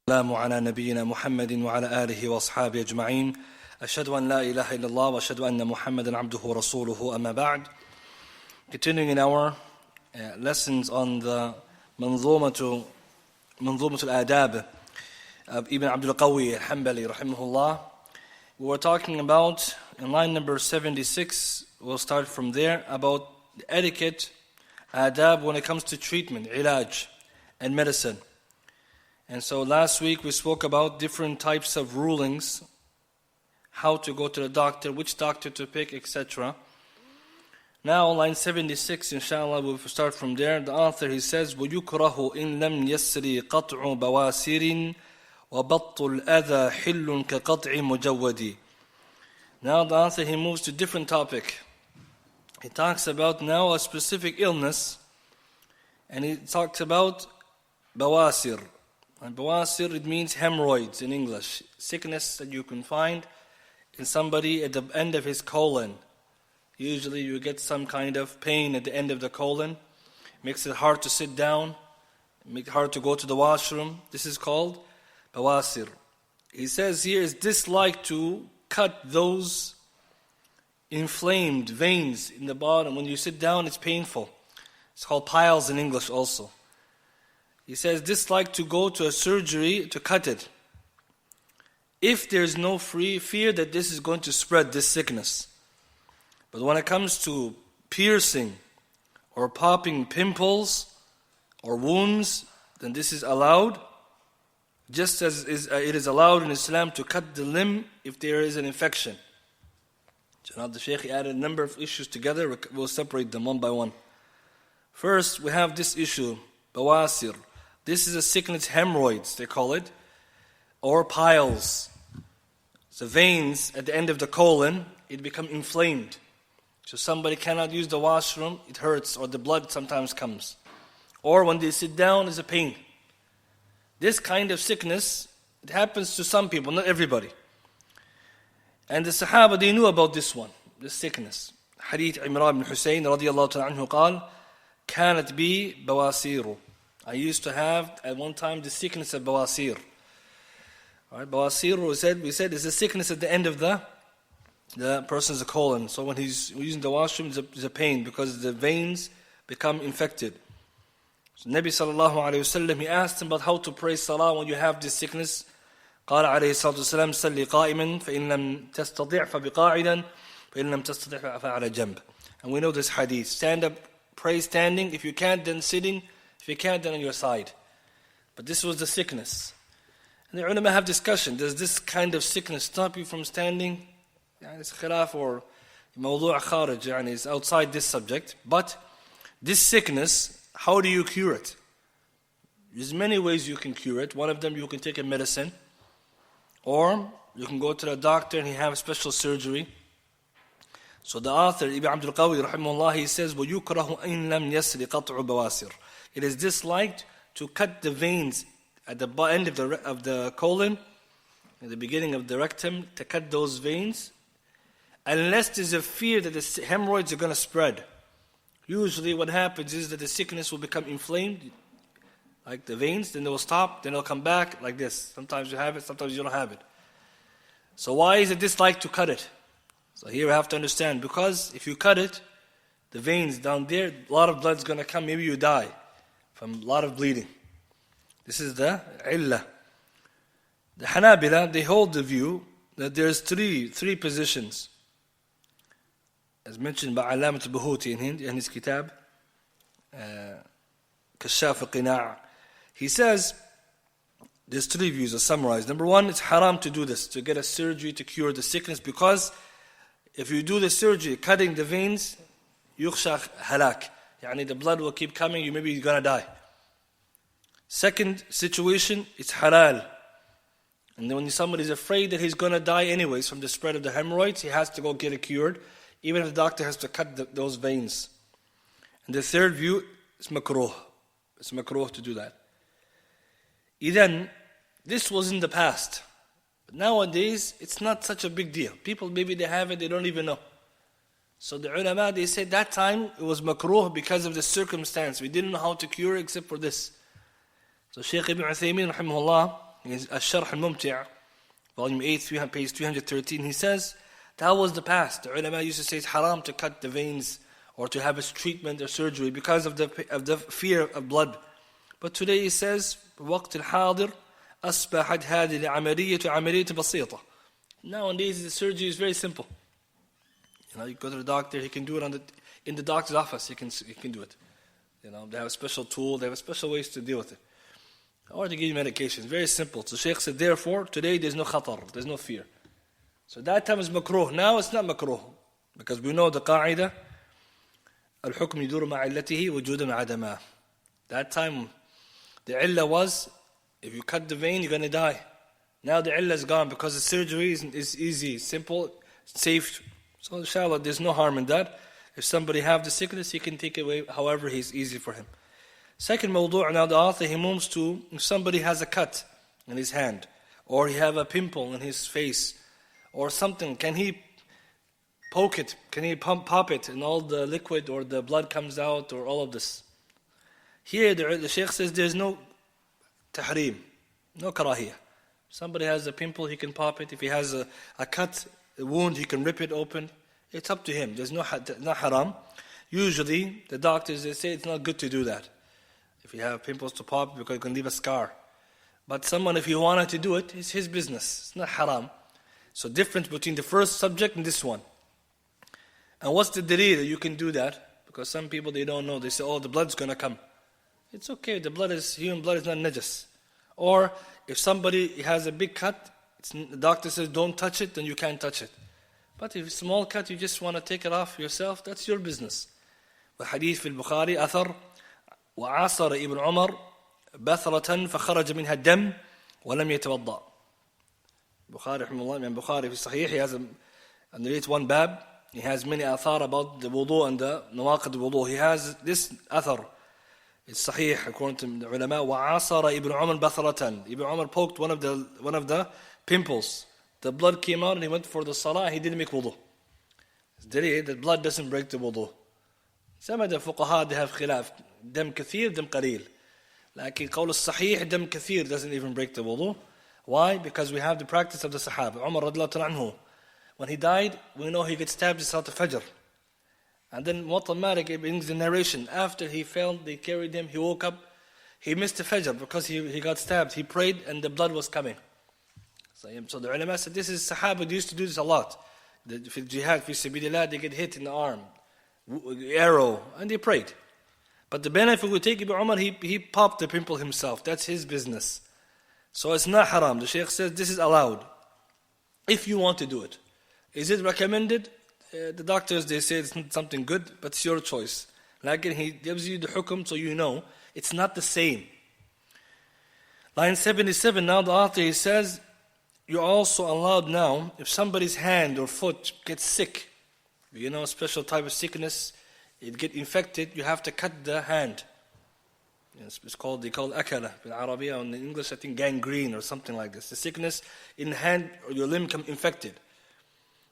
السلام على نبينا محمد وعلى آله وأصحابه أجمعين أشهد أن لا إله إلا الله وأشهد أن محمدا عبده ورسوله أما بعد. Continuing in our lessons on the منظومة الآداب of Ibn Abdul-Qawwi Al-Hanbali rahimahullah. We were talking about, in line number 76, we'll start from there, about the etiquette, adab, when it comes to treatment, ilaj, and medicine. And so last week we spoke about different types of rulings, how to go to the doctor, which doctor to pick, etc. Now line 76, inshallah, we'll start from there. The author, he says, وَيُكْرَهُ إِن لَمْ يَسْرِ قَطْعُ بَوَاسِرٍ وَبَطُّ الْأَذَى حِلٌّ كَقَطْعِ مُجَوَّدِ. Now the author, he moves to a different topic. He talks about now a specific illness, and he talks about bawasir. And bawasir, it means hemorrhoids in English. Sickness that you can find in somebody at the end of his colon. Usually you get some kind of pain at the end of the colon. Makes it hard to sit down. Makes it hard to go to the washroom. This is called bawasir. He says here, it's disliked to cut those inflamed veins in the bottom. When you sit down, it's painful. It's called piles in English also. He says, dislike to go to a surgery to cut it, if there's no fear that this is going to spread, this sickness. But when it comes to piercing or popping pimples or wounds, then this is allowed, just as it is allowed in Islam to cut the limb if there is an infection. So now the Shaykh added a number of issues together. We'll separate them one by one. First, we have this issue, bawasir. This is a sickness, hemorrhoids, they call it, or piles. The veins at the end of the colon, it become inflamed. So somebody cannot use the washroom, it hurts, or the blood sometimes comes. Or when they sit down, there's a pain. This kind of sickness, it happens to some people, not everybody. And the Sahaba, they knew about this one, this sickness. Hadith Imran ibn Hussein radiyallahu ta'ala anhu قال كانت بي بواسير. I used to have at one time the sickness of bawasir. Alright, bawasir, we said is a sickness at the end of the person's colon. So when he's using the washroom, there's a pain because the veins become infected. So Nabi sallallahu alayhi wasallam, he asked him about how to pray salah when you have this sickness. قال عليه الصلاة والسلام صلي قائما فإن لم تستطع فبقاعدا فإن لم تستطع فعلى جنب. And we know this hadith. Stand up, pray standing. If you can't, then sitting. If you can't, then on your side. But this was the sickness. And the ulama have discussion. Does this kind of sickness stop you from standing? It's khilaf or mawdu' kharij, it's outside this subject. But this sickness, how do you cure it? There's many ways you can cure it. One of them, you can take a medicine. Or you can go to the doctor and he have a special surgery. So the author, Ibn Abdul Qaadir rahimahullah, he says, وَيُكْرَهُ إِن لَمْ يَسْرِ قَطْعُ بَوَاسِرٍ. It is disliked to cut the veins at the end of the colon, at the beginning of the rectum, to cut those veins, unless there's a fear that the hemorrhoids are going to spread. Usually what happens is that the sickness will become inflamed, like the veins, then they will stop, then they'll come back like this. Sometimes you have it, sometimes you don't have it. So why is it disliked to cut it? So here we have to understand, because if you cut it, the veins down there, a lot of blood's going to come, maybe you die from a lot of bleeding. This is the illah. The Hanabila, they hold the view that there's three positions. As mentioned by Alamat al-Buhuti in his kitab, Kashaf al-Qina'. He says, there's three views, are summarized. Number one, it's haram to do this, to get a surgery to cure the sickness, because if you do the surgery, cutting the veins, yukhsha halak. The blood will keep coming, maybe you're going to die. Second situation, it's halal. And then when somebody is afraid that he's going to die anyways from the spread of the hemorrhoids, he has to go get it cured, even if the doctor has to cut those veins. And the third view is makruh. It's makruh to do that. Then, this was in the past. But nowadays, it's not such a big deal. People, maybe they have it, they don't even know. So the ulama, they said that time it was makruh because of the circumstance. We didn't know how to cure it except for this. So Shaykh Ibn Uthaymeen, rahimahullah, in his Al-Sharh Al-Mumti', volume 8, page 313, he says, that was the past. The ulama used to say it's haram to cut the veins or to have a treatment or surgery because of the fear of blood. But today he says, وقت الحاضر أصبحت هذه العملية عملية بسيطة. Nowadays the surgery is very simple. You go to the doctor, he can do it in the doctor's office. He can do it. They have a special tool. They have special ways to deal with it, or to give you medication. It's very simple. So Shaykh said, therefore, today there's no khatar, there's no fear. So that time is makruh. Now it's not makruh, because we know the qa'idah, al-hukm yaduru ma'illatihi wujudan adama. That time, the illah was, if you cut the vein, you're going to die. Now the illah is gone because the surgery is easy, simple, safe. So inshallah, there's no harm in that. If somebody have the sickness, he can take it away however is easy for him. Second mawdu', now the author, he moves to, if somebody has a cut in his hand, or he have a pimple in his face, or something, can he poke it? Can he pop it and all the liquid or the blood comes out, or all of this? Here the Shaykh says there's no tahrim, no karahiyah. Somebody has a pimple, he can pop it. If he has a cut, a wound, he can rip it open. It's up to him. There's not haram. Usually, the doctors, they say it's not good to do that. If you have pimples to pop, because it can leave a scar. But someone, if he wanted to do it, it's his business. It's not haram. So difference between the first subject and this one. And what's the dalil that you can do that? Because some people, they don't know. They say, oh, the blood's going to come. It's okay. Human blood is not najas. Or if somebody has a big cut, the doctor says don't touch it, then you can't touch it. But if it's a small cut, you just want to take it off yourself, that's your business. وحديث في البخاري أثر وعاصر ابن عمر بثرة فخرج منها الدم ولم يتوضأ. Bukhari رحمه الله, and Bukhari في الصحيح, he has under one bab, he has many athar about the wudu and the nawaqid wudu. He has this athar. It's sahih according to the ulama. وعاصر ابن عمر بثرة. Ibn Umar poked one of the pimples. The blood came out and he went for the salah. He didn't make wudu. The blood doesn't break the wudu. Some of the fuqaha, they have khilaf. Dam kathir, dam qalil. Like qawl al-sahih, dam kathir doesn't even break the wudu. Why? Because we have the practice of the Sahaba. Umar radiallahu anhu, when he died, we know he gets stabbed in Salat al-Fajr. And then Muwatta Malik brings the narration. After he fell, they carried him, he woke up, he missed the Fajr because he got stabbed. He prayed and the blood was coming. So the ulama said, this is Sahaba, they used to do this a lot. The jihad, fi sabilillah, they get hit in the arm, arrow, and they prayed. But the benefit we take, Ibn Umar, he popped the pimple himself. That's his business. So it's not haram. The Shaykh says this is allowed if you want to do it. Is it recommended? The doctors, they say it's not something good, but it's your choice. Like he gives you the hukum so you know it's not the same. Line 77, now the author, he says, you're also allowed now, if somebody's hand or foot gets sick, a special type of sickness, it get infected, you have to cut the hand. They call it akala in Arabiya, and in English I think gangrene or something like this. The sickness in the hand or your limb become infected.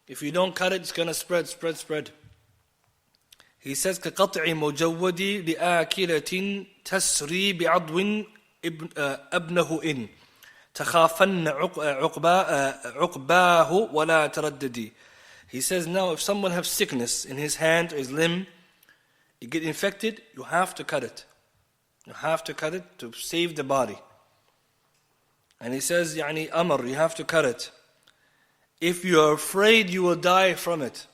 If you don't cut it, it's going to spread. He says, كَقَطْعِ مُجَوَّدِ لِآكِلَةٍ تَسْرِي بِعَضْوٍ أَبْنَهُ إِنْ تَخَافَنَّ عُقْبَاهُ وَلَا تَرَدَّدِ. He says, now if someone has sickness in his hand or his limb, it get infected, you have to cut it. You have to cut it to save the body. And he says, amr, you have to cut it. If you are afraid you will die from it.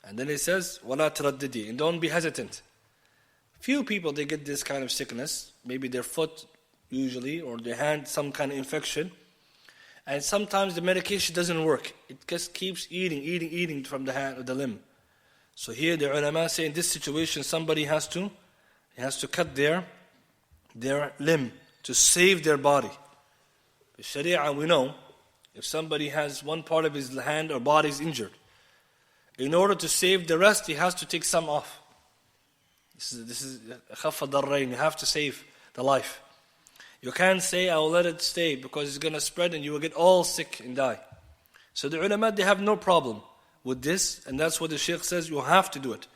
And then he says, وَلَا تَرَدِّدِ, and don't be hesitant. Few people, they get this kind of sickness. Maybe their foot, usually, or their hand, some kind of infection. And sometimes the medication doesn't work. It just keeps eating from the hand or the limb. So here the ulama say, in this situation, somebody has to cut their limb to save their body. In Sharia, we know, if somebody has one part of his hand or body is injured, in order to save the rest, he has to take some off. This is khaffa darrain. You have to save the life. You can't say, I will let it stay because it's going to spread and you will get all sick and die. So the ulama, they have no problem with this, and that's what the Shaykh says, you have to do it.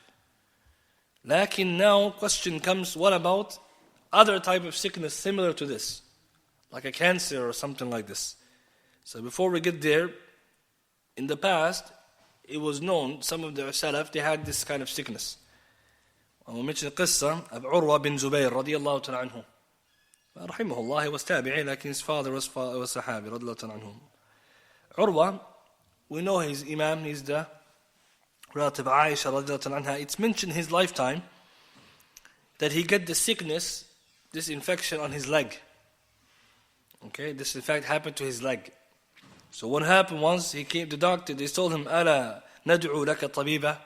Lakin now, question comes, what about other type of sickness similar to this? like a cancer or something like this. So before we get there, in the past, it was known, some of the Salaf, they had this kind of sickness. And we mentioned the qissa of Urwa bin Zubayr, radiyallahu ta'ala anhu. Rahimahullah, he was tabi'i, like his father was sahabi, radiyallahu ta'ala anhu. Urwa, we know he's Imam, he's the relative Aisha, radiyallahu ta'ala anha. It's mentioned in his lifetime that he got the sickness, this infection on his leg. Okay, this in fact happened to his leg. So what happened once, he came to the doctor, they told him, Ala nad'u laka tabiba,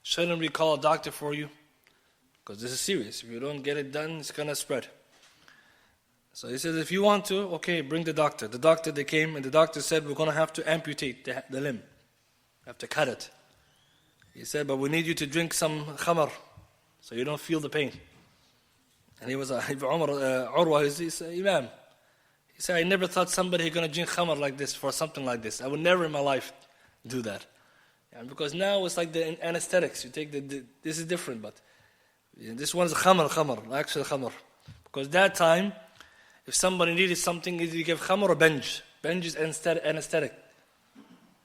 shouldn't we call a doctor for you? Because this is serious. If you don't get it done, it's going to spread. So he says, if you want to, okay, bring the doctor. The doctor, they came, and the doctor said, we're going to have to amputate the limb. We have to cut it. He said, but we need you to drink some khamar, so you don't feel the pain. And he was Urwa, he's Imam. He said, I never thought somebody going to drink khamar like this for something like this. I would never in my life do that. And because now it's like the anesthetics. You take this is different, but this one is khamar, actual khamar. Because that time, if somebody needed something, either you give khamar or benj. Benj is anesthetic.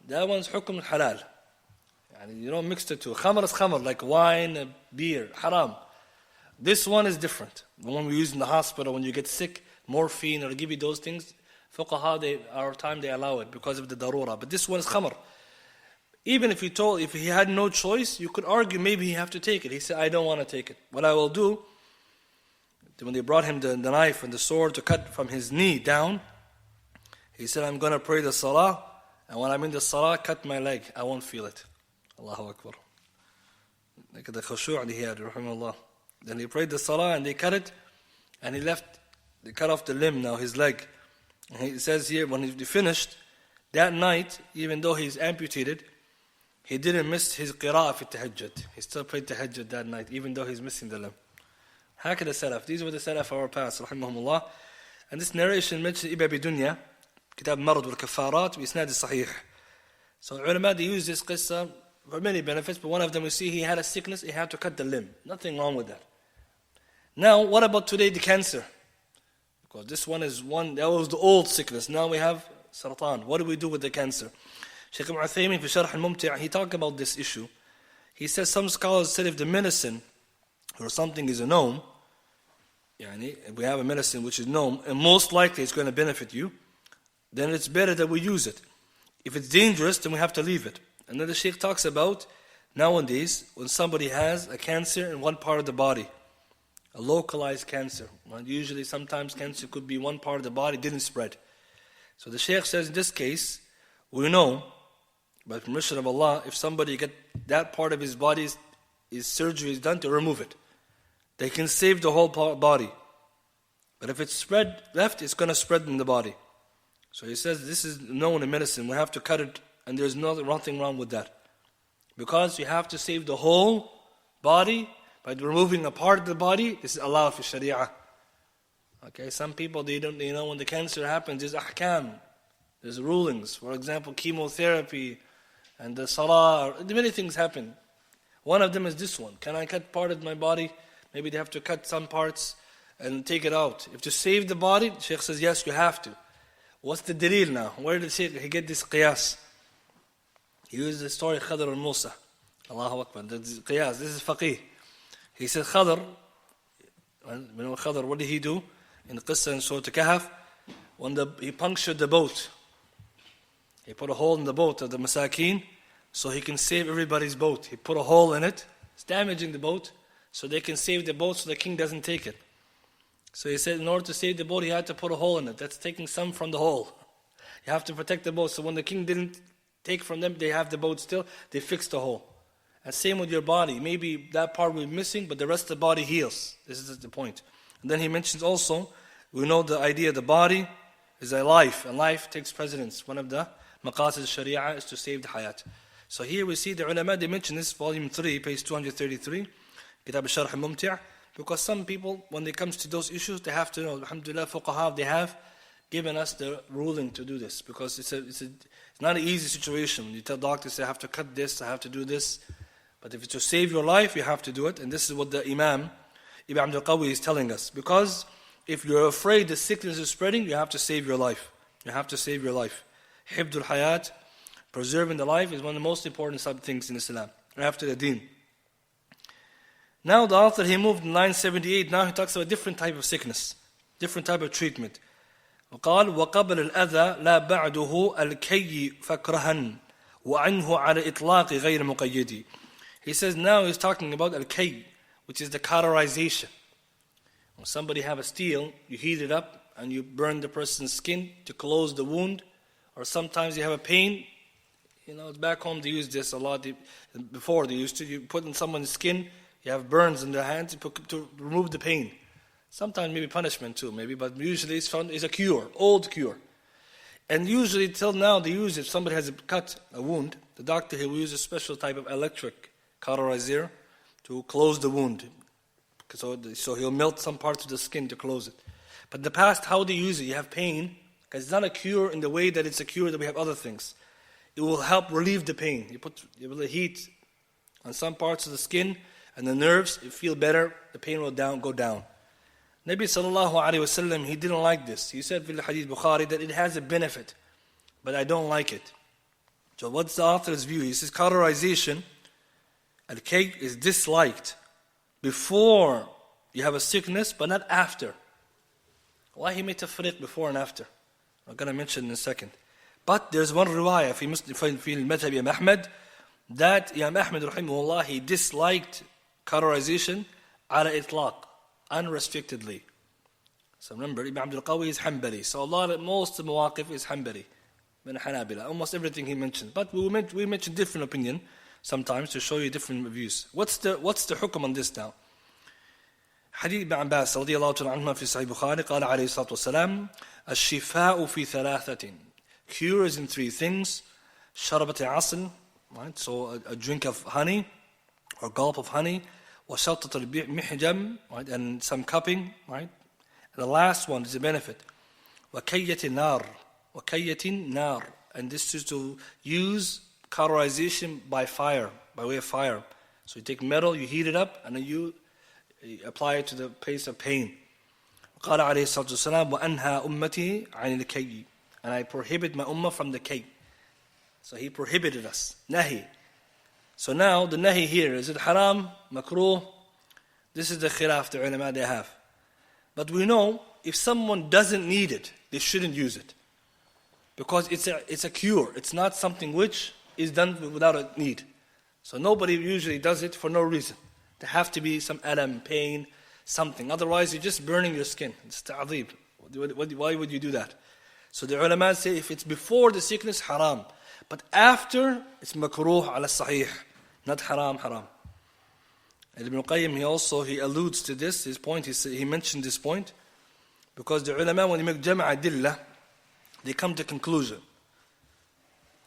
That one's hukum halal. And you don't mix the two. Khamar is khamar, like wine, beer, haram. This one is different. The one we use in the hospital when you get sick, morphine or give you those things, fuqaha, our time they allow it because of the darura. But this one is khamar. Even if he had no choice, you could argue maybe he have to take it. He said, I don't want to take it. What I will do, when they brought him the knife and the sword to cut from his knee down, he said, I'm going to pray the salah, and when I'm in the salah, cut my leg. I won't feel it. Allahu Akbar. Look at the khushu' he had, rahimahullah. Then he prayed the salah and they cut it, and they cut off the limb now, his leg. And he says here, when he finished, that night, even though he's amputated, he didn't miss his qira'ah fi tahajjud. He still prayed tahajjud that night, even though he's missing the limb. Hakada salaf. These were the salaf of our past, rahimahumullah. And this narration mentioned Ibn Abi Dunya, Kitab Marad wal Kafarat, bi-isnad sahih. So ulama, they use this qissa for many benefits, but one of them we see he had a sickness, he had to cut the limb. Nothing wrong with that. Now, what about today, the cancer? Because this one that was the old sickness. Now we have saratan. What do we do with the cancer? Shaykh Ibn Uthaymin fi Sharh al-Mumti', he talked about this issue. He says some scholars said if the medicine or something is a known, if we have a medicine which is known, and most likely it's going to benefit you, then it's better that we use it. If it's dangerous, then we have to leave it. And then the Shaykh talks about nowadays when somebody has a cancer in one part of the body, a localized cancer. Usually, sometimes cancer could be one part of the body, didn't spread. So the Shaykh says in this case, we know, by permission of Allah, if somebody get that part of his body, his surgery is done to remove it. They can save the whole body. But if it's spread left, it's going to spread in the body. So he says this is known in medicine. We have to cut it, and there's nothing wrong with that. Because you have to save the whole body by removing a part of the body. This is allowed for Sharia. Okay, some people, they don't, when the cancer happens, there's ahkam, there's rulings. For example, chemotherapy and the salah, many things happen. One of them is this one. Can I cut part of my body? Maybe they have to cut some parts and take it out. If to save the body, the Shaykh says, yes, you have to. What's the dalil now? Where did he get this qiyas? He used the story of Qaadir and Musa. Allahu Akbar. This is qiyas. This is faqih. He said, Qaadir, what did he do? In the qissa in Surah Kahf, when he punctured the boat, he put a hole in the boat of the Masakeen so he can save everybody's boat. He put a hole in it, it's damaging the boat, so they can save the boat so the king doesn't take it. So he said in order to save the boat, he had to put a hole in it. That's taking some from the hole. You have to protect the boat. So when the king didn't take from them, they have the boat still, they fixed the hole. And same with your body. Maybe that part will be missing, but the rest of the body heals. This is the point. And then he mentions also, we know the idea the body is a life, and life takes precedence. One of the maqasid al-sharia is to save the hayat. So here we see the ulama, they mention this, volume 3, page 233, Kitab al-Sharh al-Mumti', because some people, when it comes to those issues, they have to know, alhamdulillah, fuqaha, they have given us the ruling to do this, because it's not an easy situation. When you tell doctors, I have to cut this, I have to do this, but if it's to save your life, you have to do it, and this is what the Imam, Ibn Abdul Qawwi is telling us, because if you're afraid the sickness is spreading, you have to save your life. You have to save your life. Hibdul hayat, preserving the life, is one of the most important things in Islam, after the deen. Now the author, he moved in 978, now he talks about a different type of sickness, different type of treatment. وقال وقبل الأذى لا بعده الكي فكرها وعنه على إطلاق غير مقيد. He says now he's talking about al-kay, which is the cauterization. When somebody have a steel, you heat it up and you burn the person's skin to close the wound. Or sometimes you have a pain. Back home they use this a lot. Before they used to, you put in someone's skin, you have burns in their hands to remove the pain. Sometimes maybe punishment too, but usually it's found is a cure, old cure. And usually till now they use it. If somebody has a wound, the doctor he will use a special type of electric cauterizer to close the wound. So he'll melt some parts of the skin to close it. But in the past, how they use it, you have pain, because it's not a cure in the way that it's a cure that we have other things. It will help relieve the pain. You put the heat on some parts of the skin and the nerves, you feel better, the pain will go down. Nabi sallallahu alayhi wa sallam, he didn't like this. He said in the hadith Bukhari that it has a benefit, but I don't like it. So what's the author's view? He says cauterization, al-kay, is disliked before you have a sickness, but not after. Why he made tafriq before and after? I'm going to mention in a second. But there's one riwayah في المذهب Imam Ahmad that Imam Ahmad rahimahullah, he disliked cauterization على إطلاق, unrestrictedly. So remember, Ibn Abdul-Qawwi is Hanbali. So most of the mawaqif is Hanbali, min Hanabila. Almost everything he mentioned. But we mention different opinion sometimes to show you different views. What's the hukum on this now? Hadith Ibn Abbas رضي الله عنهما في صحيح Bukhari قال عليه الصلاة والسلام الشفاء في ثلاثة. Cure is in three things. شربة عسل, right? So a drink of honey or gulp of honey. وشطة المحجم, right? And some cupping, right? And the last one is a benefit. وكية النار. And this is to use cauterization by fire, by way of fire. So you take metal, you heat it up, and then you apply it to the place of pain. قال عليه الصلاة والسلام وأنهى أمتي عن الكي. And I prohibit my ummah from the kay. So he prohibited us. Nahi. So now the nahi here, is it haram, makruh? This is the khilaf the ulama they have. But we know if someone doesn't need it, they shouldn't use it. Because it's a cure. It's not something which is done without a need. So nobody usually does it for no reason. There have to be some alam, pain, something. Otherwise you're just burning your skin. It's ta'adhib. Why would you do that? So the ulama say if it's before the sickness, haram. But after, it's makruh ala sahih. Not haram. Ibn Qayyim, he alludes to this, his point, he mentioned this point. Because the ulama, when they make jam'a adillah, they come to conclusion.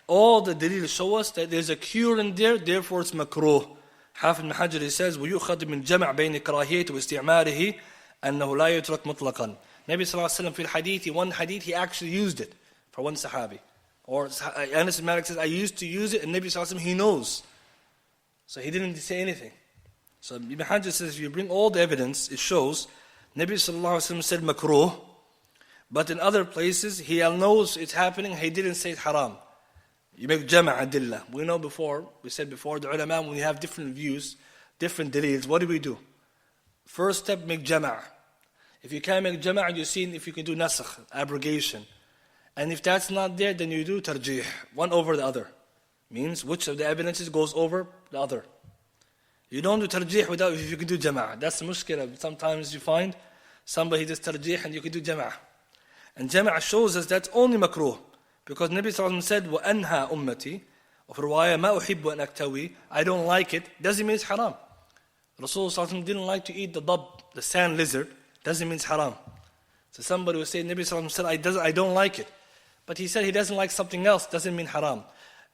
All the dalil show us that there's a cure in there, therefore it's makruh. Hafiz ibn Hajar, he says, وَيُؤْخَذْ مِنْ جَمْعَ بَيْنِ كَرَاهِيَةِ وَإِسْتِعْمَارِهِ أَنَّهُ لَا يُتْرَكْ مُطْلَقًا. Nabi sallallahu alayhi wa sallam, one hadith, he actually used it for one sahabi. Or Anas ibn Malik says, I used to use it, and Nabi sallallahu alayhi wa sallam, he knows. So he didn't say anything. So Ibn Hajar says, if you bring all the evidence, it shows, Nabi sallallahu alayhi wa sallam said makruh, but in other places, he knows it's happening, he didn't say it's haram. You make jama' adillah. We said before, the ulama, when you have different views, different dalils, what do? First step, make jama'. If you can't make jama', you see if you can do nasakh, abrogation. And if that's not there, then you do tarjih, one over the other. Means which of the evidences goes over the other. You don't do tarjih without if you can do jama'ah. That's the mushkila. Sometimes you find somebody does tarjih and you can do jama'ah. And jama'ah shows us that's only makruh. Because Nabi sallallahu alayhi wa sallam said, وَأَنْهَا أُمَّتِي. Of riwayah, مَا أُحِبُّ أَنْ أَكْتَوِي. I don't like it. Doesn't mean it's haram. Rasulullah sallallahu alayhi wa sallam didn't like to eat the dab, the sand lizard. Doesn't mean it's haram. So somebody will say, Nabi sallallahu alayhi wa sallam said, I don't like it. But he said he doesn't like something else. Doesn't mean haram.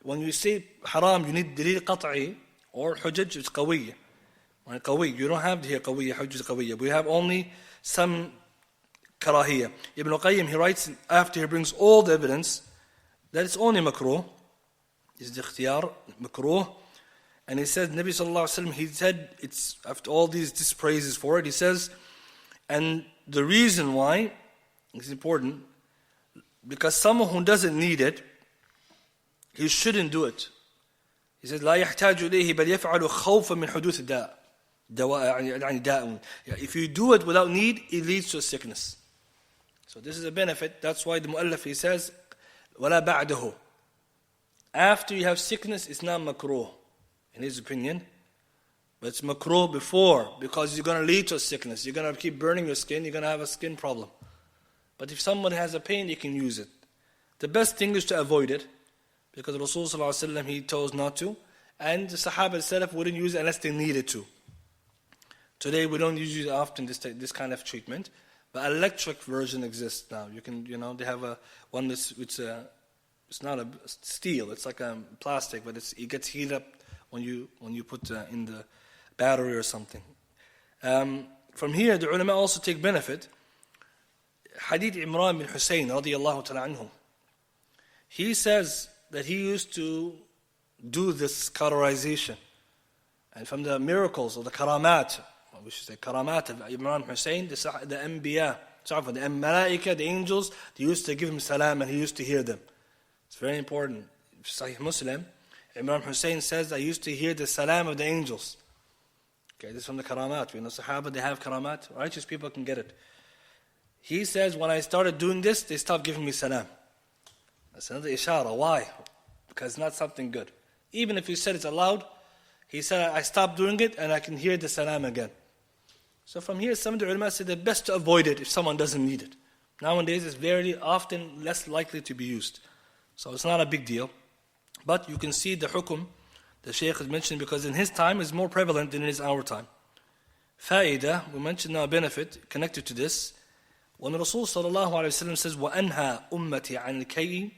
When you say haram, you need dalil qat'i or hujaj is qawiyya. Qawiyya. You don't have here qawiyya, hujaj qawiyya. We have only some karahiyya. Ibn Qayyim, he writes after he brings all the evidence that it's only makruh. It's the ikhtiyar, makruh. And he says, Nabi sallallahu alayhi wa sallam, he said, it's after all these praises for it, he says, and the reason why is important, because someone who doesn't need it, he shouldn't do it. He says, لا يحتاج إليه بل يفعل خوفا من حدوث الداء. If you do it without need, it leads to a sickness. So this is a benefit. That's why the mu'allaf, he says, وَلَا بَعْدَهُ. After you have sickness, it's not makruh, in his opinion. But it's makruh before, because you're going to lead to a sickness. You're going to keep burning your skin, you're going to have a skin problem. But if someone has a pain, you can use it. The best thing is to avoid it, because Rasulullah, he told us not to. And the Sahaba Salaf wouldn't use it unless they needed to. Today we don't use often this kind of treatment. But electric version exists now. You can, they have a one it's not a steel. It's like a plastic, but it gets heated up when you put in the battery or something. From here, the ulama also take benefit. Hadith Imran bin Hussein radiyallahu ta'ala anhu. He says that he used to do this cauterization, and from the miracles or the karamat, we should say karamat of Imran Hussein, the anbiya, the malaika, the angels, they used to give him salam and he used to hear them. It's very important. Sahih Muslim, Imran Hussein says, I used to hear the salam of the angels. Okay, this is from the karamat. We know Sahaba, they have karamat. Righteous people can get it. He says, when I started doing this, they stopped giving me salam. That's another ishara. Why? Because it's not something good. Even if you said it's allowed, he said, I stopped doing it and I can hear the salam again. So from here, some of the ulama said that best to avoid it if someone doesn't need it. Nowadays, it's very often less likely to be used. So it's not a big deal. But you can see the hukum, the Shaykh has mentioned, because in his time is more prevalent than it is our time. Fa'idah, we mentioned now a benefit connected to this. When Rasul sallallahu alayhi wa sallam says, وَأَنْهَا أُمَّتِي عَنِ الْكَيِّ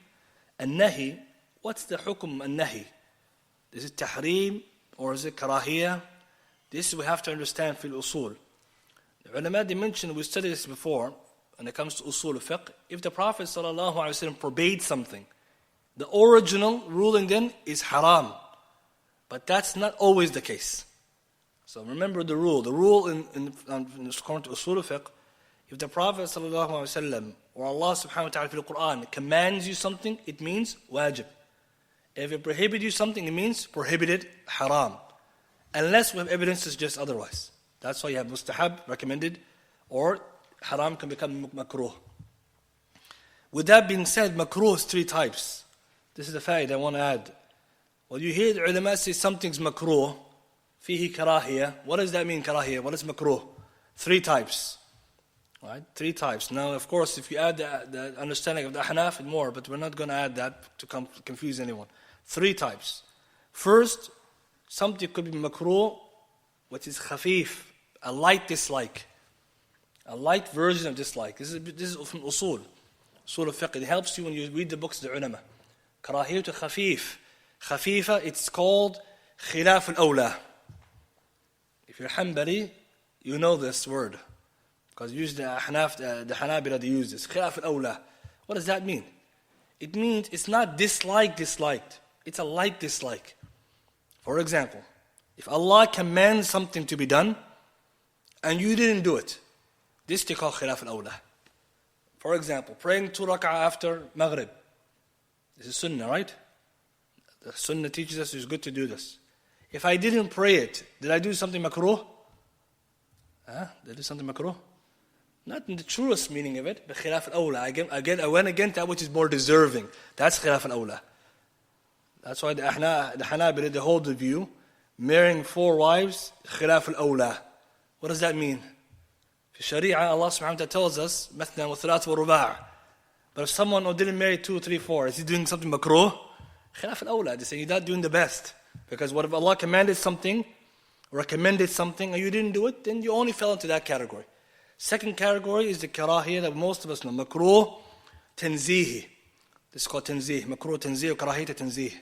النَّهِي, what's the hukum al-nahi? Is it tahreem or is it karahiyah? This we have to understand fil usul. The ulama, they mentioned, we studied this before, when it comes to usul fiqh, if the Prophet sallallahu alayhi wa sallam forbade something, the original ruling then is haram. But that's not always the case. So remember the rule. The rule in according to usul fiqh, if the Prophet sallallahu alaihi wasallam or Allah subhanahu wa ta'ala in the Quran commands you something, it means wajib. If it prohibits you something, it means prohibited, haram. Unless we have evidence to suggest otherwise. That's why you have mustahab, recommended, or haram can become makruh. With that being said, makruh is 3 types. This is the fact I want to add. When you hear the ulama say something's makruh, fihi karahiyah, what does that mean, karahiyah? What is makruh? 3 types. Right? 3 types. Now, of course, if you add the understanding of the Hanaf, and more, but we're not going to add that to confuse anyone. 3 types. First, something could be makruh, which is khafif, a light dislike. A light version of dislike. This is from usul. Usul of fiqh. It helps you when you read the books of the ulama. Karahiyah to khafif. Khafifa, it's called khilaf al-awla. If you're Hanbali, you know this word. Because usually the Hanabila, they use this. Khilaf al-awla. What does that mean? It means it's not disliked. It's a light dislike. For example, if Allah commands something to be done, and you didn't do it, this they call khilaf al-awla. For example, praying 2 rak'ah after Maghrib. This is sunnah, right? The sunnah teaches us it's good to do this. If I didn't pray it, did I do something makruh? Did I do something makruh? Not in the truest meaning of it, but khilaf al-awla. I went against that which is more deserving. That's khilaf al-awla. That's why the Hanabila, they hold the view, marrying 4 wives, khilaf al-awla. What does that mean? In Sharia, Allah subhanahu wa ta'ala tells us, مثنى وثلاث ورباع. But if someone didn't marry 2, 3, 4, is he doing something makruh? Khilaf al-awla. They say you're not doing the best. Because what if Allah commanded something, recommended something, and you didn't do it, then you only fell into that category. Second category is the karahiyah that most of us know. Makruh tanzihi. This is called tanzih. Makruh tanzih or karahiyah tanzih.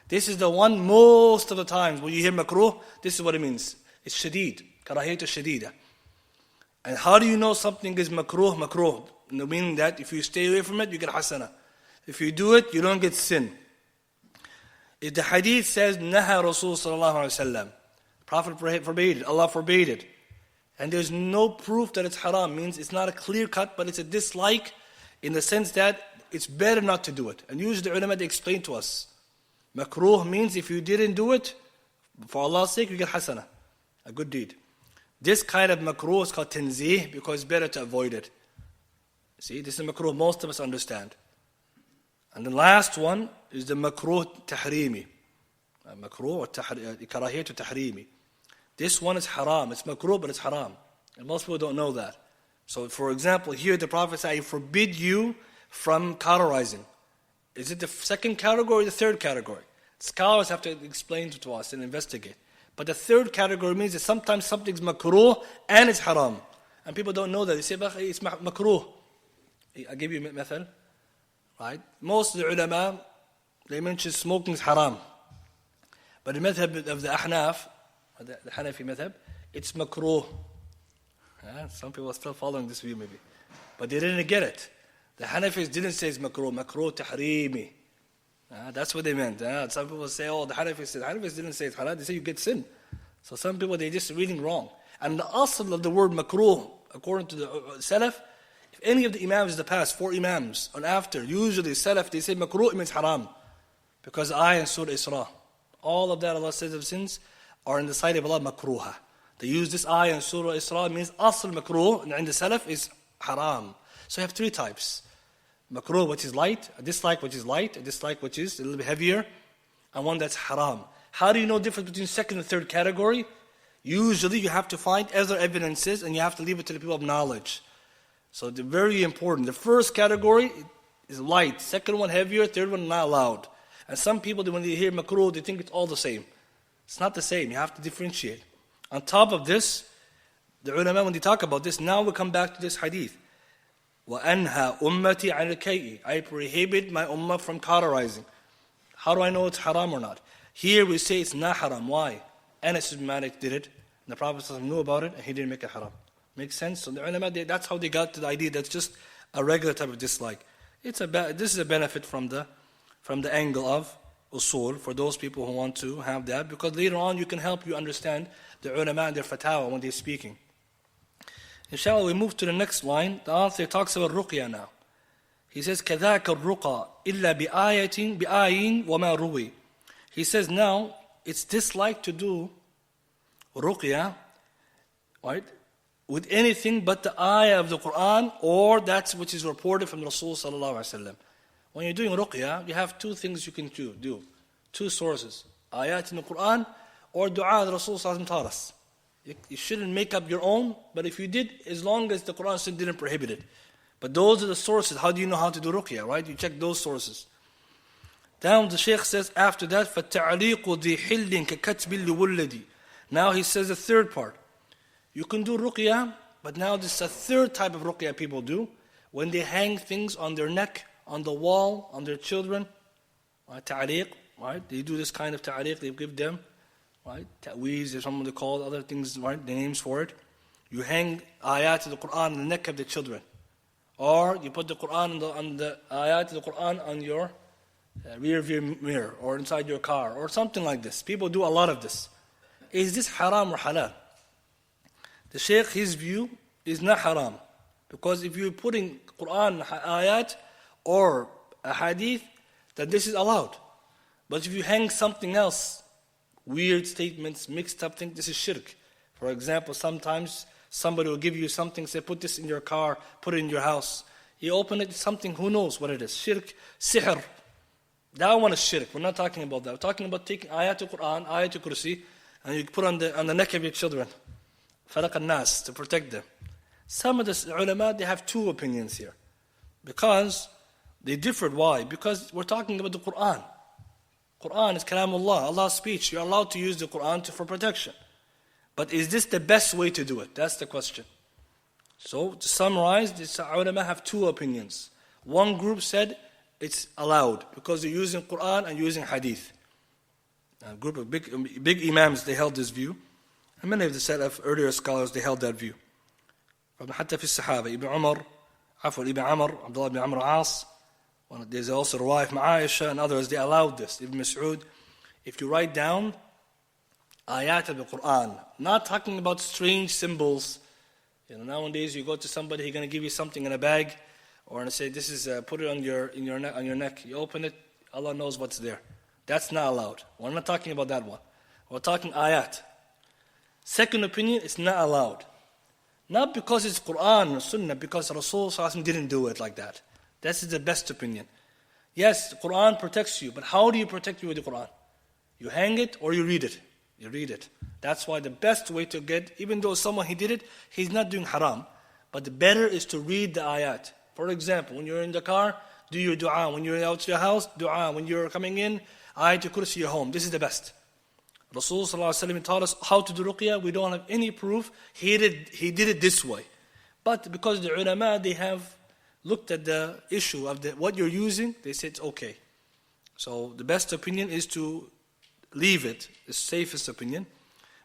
This is the one most of the times when you hear makruh, this is what it means. It's shadid. Karahiyah shadida. And how do you know something is makruh? Makruh. Meaning that if you stay away from it, you get hasana. If you do it, you don't get sin. If the hadith says, Naha Rasul sallallahu alayhi wa sallam, Prophet forbade it, Allah forbade it, And there's no proof that it's haram. Means it's not a clear cut, but it's a dislike in the sense that it's better not to do it. And usually the ulama, they explain to us. Makruh means if you didn't do it, for Allah's sake, you get hasanah, a good deed. This kind of makruh is called tanzih because it's better to avoid it. See, this is makruh most of us understand. And the last one is the makruh tahrimi. Makruh or karahiyat tahrimi. This one is haram. It's makruh, but it's haram. And most people don't know that. So, for example, here the Prophet said, I forbid you from cauterizing. Is it the second category or the third category? Scholars have to explain to us and investigate. But the third category means that sometimes something's makruh and it's haram. And people don't know that. They say, it's makruh. I'll give you a method. Right? Most of the ulama, they mention smoking is haram. But the madhab of the Ahnaf, the Hanafi madhab, it's makruh. Some people are still following this view maybe. But they didn't get it. The Hanafis didn't say it's makruh, makruh tahrimi. That's what they meant. Some people say, oh, the Hanafis said. The Hanafis didn't say it's haram, they say you get sin. So some people, they're just reading wrong. And the asl of the word makruh, according to the Salaf, if any of the Imams in the past, 4 Imams, and after, usually Salaf, they say makruh, it means haram. Because ayah in Surah Isra, all of that Allah says of sins are in the sight of Allah makruha. They use this ayah in Surah Isra, means asl makruh, and in the Salaf is haram. So you have 3 types. Makruh, which is light, a dislike, which is light, a dislike, which is a little bit heavier, and one that's haram. How do you know the difference between second and third category? Usually you have to find other evidences and you have to leave it to the people of knowledge. So they're very important. The first category is light, second one heavier, third one not allowed. And some people, when they hear makruh, they think it's all the same. It's not the same, you have to differentiate. On top of this, the ulama, when they talk about this, now we come back to this hadith. وَأَنْهَا أُمَّتِي عَنِ الْكَيِّ I prohibit my ummah from cauterizing. How do I know it's haram or not? Here we say it's not haram. Why? Anas ibn Malik did it. And the Prophet knew about it and he didn't make it haram. Makes sense? So the ulama, that's how they got to the idea that's just a regular type of dislike. This is a benefit from the angle of usul for those people who want to have that, because later on you can help you understand the ulama and their fatawa when they're speaking. Inshallah, we move to the next line. The author talks about ruqya now. He says, كَذَاكَ الرُّقَى إِلَّا بِآيٍ وَمَا رُوِي. He says now, it's disliked to do ruqya, right, with anything but the ayah of the Quran or that which is reported from Rasul sallallahu alaihi wasallam. When you're doing ruqya, you have 2 things you can do. 2 sources. Ayat in the Quran or dua that Rasul sallallahu alaihi wasallam taught us. You shouldn't make up your own, but if you did, as long as the Quran didn't prohibit it. But those are the sources. How do you know how to do ruqya, right? You check those sources. Down the Shaykh says after that, فَالتَّعْلِيقُ ذِي حِلٍّ كَكَتْبٍ لِوُلَّدِ. Now he says the third part. You can do ruqya, but now this is a third type of ruqya people do. When they hang things on their neck, on the wall, on their children. Ta'liq, right? They do this kind of ta'liq, they give them. Right? Ta'weez, is something they call other things, right? The names for it. You hang ayat of the Quran on the neck of the children. Or you put the Quran on the ayat of the Quran on your rear view mirror or inside your car or something like this. People do a lot of this. Is this haram or halal? The Shaykh, his view is not haram. Because if you're putting Quran ayat or a hadith, then this is allowed. But if you hang something else, weird statements, mixed up things, this is shirk. For example, sometimes somebody will give you something, say, put this in your car, put it in your house. You open it, something, who knows what it is. Shirk, sihr. That one is shirk. We're not talking about that. We're talking about taking ayatul Quran, ayatul Kursi, and you put on the neck of your children. Falaq al-nas, to protect them. Some of the ulama, they have 2 opinions here. Because they differed. Why? Because we're talking about the Quran. Quran is kalamullah, Allah's speech. You're allowed to use the Quran for protection. But is this the best way to do it? That's the question. So, to summarize, the ulama have 2 opinions. One group said it's allowed because they're using Quran and using hadith. A group of big imams, they held this view. And many of the Salaf, earlier scholars, they held that view. From Hatta fi Sahaba, Ibn Amr, Abdullah ibn Amr As. There's also Ruwaif Ma'aisha and others, they allowed this. Ibn Mas'ud, if you write down ayat of the Quran, not talking about strange symbols, Nowadays you go to somebody, he's going to give you something in a bag, or and say, this is, put it on your neck. You open it, Allah knows what's there. That's not allowed. We're not talking about that one. We're talking ayat. Second opinion, it's not allowed. Not because it's Quran or Sunnah, because Rasul didn't do it like that. This is the best opinion. Yes, the Quran protects you, but how do you protect you with the Quran? You hang it or you read it. You read it. That's why the best way to get, even though someone he did it, he's not doing haram. But the better is to read the ayat. For example, when you're in the car, do your dua. When you're out to your house, dua. When you're coming in, ayatul kursi your home. This is the best. Rasul taught us how to do ruqyah. We don't have any proof. He did it this way. But because the ulama, they have looked at the issue of what you're using, they said it's okay. So the best opinion is to leave it, the safest opinion.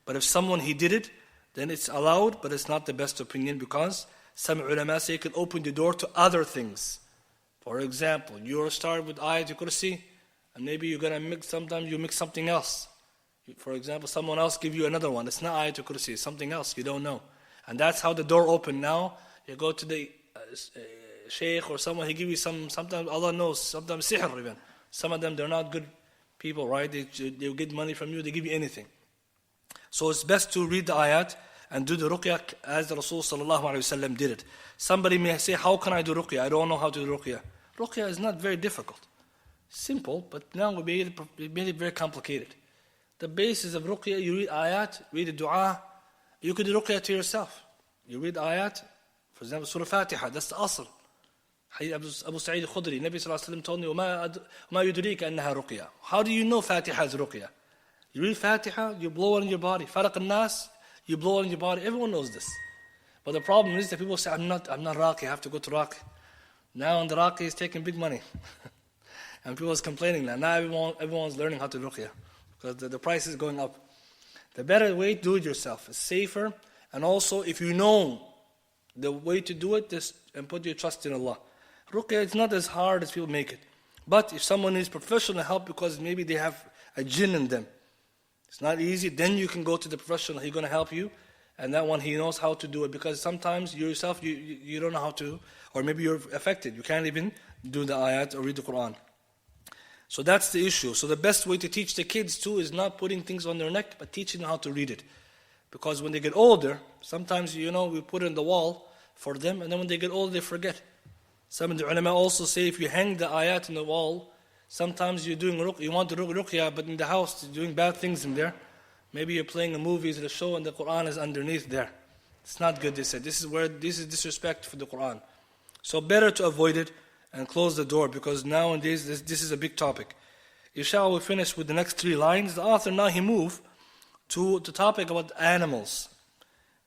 But if someone he did it, then it's allowed, but it's not the best opinion because some ulama say it can open the door to other things. For example, you start with ayatul kursi, and maybe you're going to mix, sometimes you mix something else. For example, someone else give you another one. It's not ayatul kursi, it's something else, you don't know. And that's how the door opened now. You go to the sheikh or someone, he give you sometimes Allah knows, sometimes sihr even. Some of them, they're not good people, right? They'll get money from you, they give you anything. So it's best to read the ayat and do the ruqyah as the Rasul sallallahu alayhi wa sallam did it. Somebody may say, how can I do ruqyah? I don't know how to do ruqyah. Ruqyah is not very difficult. Simple, but now we made it very complicated. The basis of ruqyah, you read ayat, read the dua. You could do ruqyah to yourself. You read ayat, for example, Surah Fatiha, that's the asl. Abu Sa'id al-Khudri, Nabi sallallahu alayhi wa sallam told me, وَمَا يُدْرِيكَ أَنَّهَا ruqyah. How do you know Fatiha is ruqyah? You read Fatiha, you blow it on your body. Falaq al-Nas, you blow it on your body. Everyone knows this. But the problem is that people say, I'm not Raqi, I have to go to Raqi. Now the Raqi is taking big money. And people are complaining now. Now everyone's learning how to ruqyah. Because the price is going up. The better way to do it yourself. It's safer. And also, if you know the way to do it, just and put your trust in Allah. Ruqyah is not as hard as people make it. But if someone needs professional help because maybe they have a jinn in them, it's not easy, then you can go to the professional. He's going to help you. And that one, he knows how to do it. Because sometimes you yourself, you don't know how to, or maybe you're affected. You can't even do the ayat or read the Quran. So that's the issue. So the best way to teach the kids too is not putting things on their neck, but teaching them how to read it. Because when they get older, sometimes, we put it in the wall for them, and then when they get older, they forget. Some of the ulama also say if you hang the ayat in the wall, sometimes you're doing you want to do ruqyah, but in the house, you're doing bad things in there. Maybe you're playing a movie or a show, and the Quran is underneath there. It's not good, they said. This is disrespect for the Quran. So better to avoid it and close the door, because nowadays this is a big topic. Inshallah, we'll finish with the next 3 lines. The author now he moved to the topic about animals.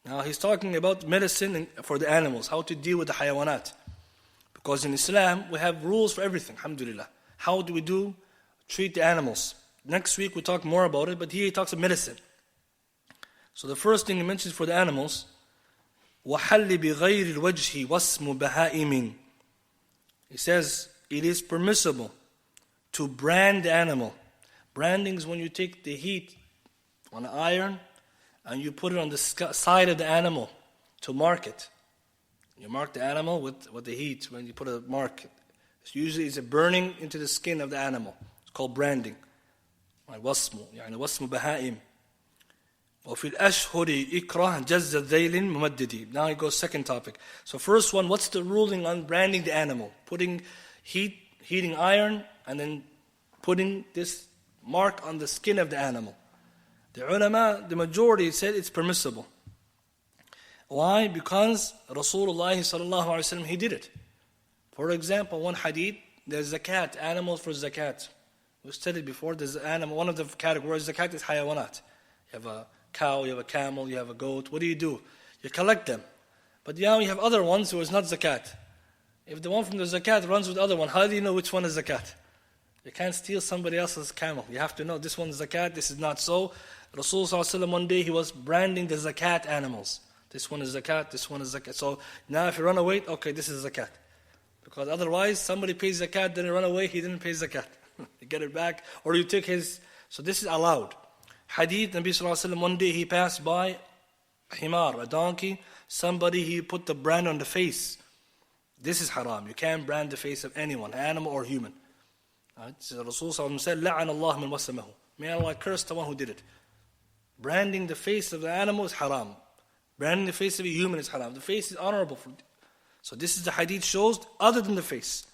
Now he's talking about medicine for the animals, how to deal with the hayawanat. Because in Islam, we have rules for everything, alhamdulillah. How do we treat the animals? Next week we'll talk more about it, but here he talks about medicine. So the first thing he mentions for the animals, وَحَلِّ بِغَيْرِ الْوَجْهِ وَاسْمُ بَهَائِمٍ. He says, it is permissible to brand the animal. Branding is when you take the heat on an iron and you put it on the side of the animal to mark it. You mark the animal with the heat when you put a mark. Usually it's a burning into the skin of the animal. It's called branding. وَاسْمُ بَهَائِمٍ. وَفِي الْأَشْهُرِ إِكْرَهْ جَزَّ ذَيْلٍ مُمَدِّدِ. Now he goes second topic. So first one, what's the ruling on branding the animal? Putting heating iron and then putting this mark on the skin of the animal. The ulama, the majority said it's permissible. Why? Because Rasulullah sallallahu alaihi wasallam, he did it. For example, one hadith, there's zakat, animals for zakat. We studied before, there's animal, one of the categories, zakat is hayawanat. You have a cow, you have a camel, you have a goat. What do? You collect them. But now you have other ones who is not zakat. If the one from the zakat runs with the other one, how do you know which one is zakat? You can't steal somebody else's camel. You have to know this one is zakat, this is not so. Rasulullah one day he was branding the zakat animals. This one is zakat, this one is zakat. So now if you run away, okay, this is zakat. Because otherwise somebody pays zakat, then he run away, he didn't pay zakat. You get it back, or you take his. So this is allowed. Hadith, Nabi sallallahu alaihi wasallam, one day he passed by himar, a donkey, somebody he put the brand on the face. This is haram. You can't brand the face of anyone, animal or human. Right? So Rasul said, لَعَنَ اللَّهُ مَنْ وَسَّمَهُ. May Allah curse the one who did it. Branding the face of the animal is haram. Branding the face of a human is haram. The face is honorable. So this is the hadith shows other than the face.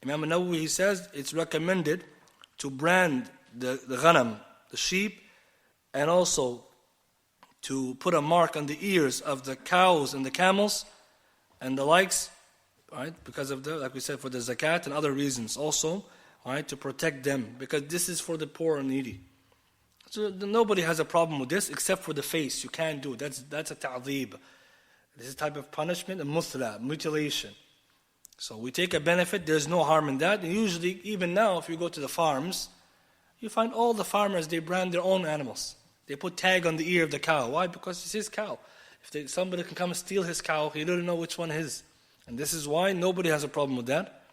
Imam Nawawi, he says, it's recommended to brand the ghanam, the sheep, and also to put a mark on the ears of the cows and the camels and the likes, right? Because of like we said, for the zakat and other reasons also, right? To protect them, because this is for the poor and needy. So nobody has a problem with this except for the face. You can't do it. That's a ta'dhib. This is a type of punishment, a muthla, mutilation. So we take a benefit, there's no harm in that. And usually, even now, if you go to the farms, you find all the farmers, they brand their own animals. They put tag on the ear of the cow. Why? Because it's his cow. If somebody can come and steal his cow, he doesn't know which one is. And this is why nobody has a problem with that.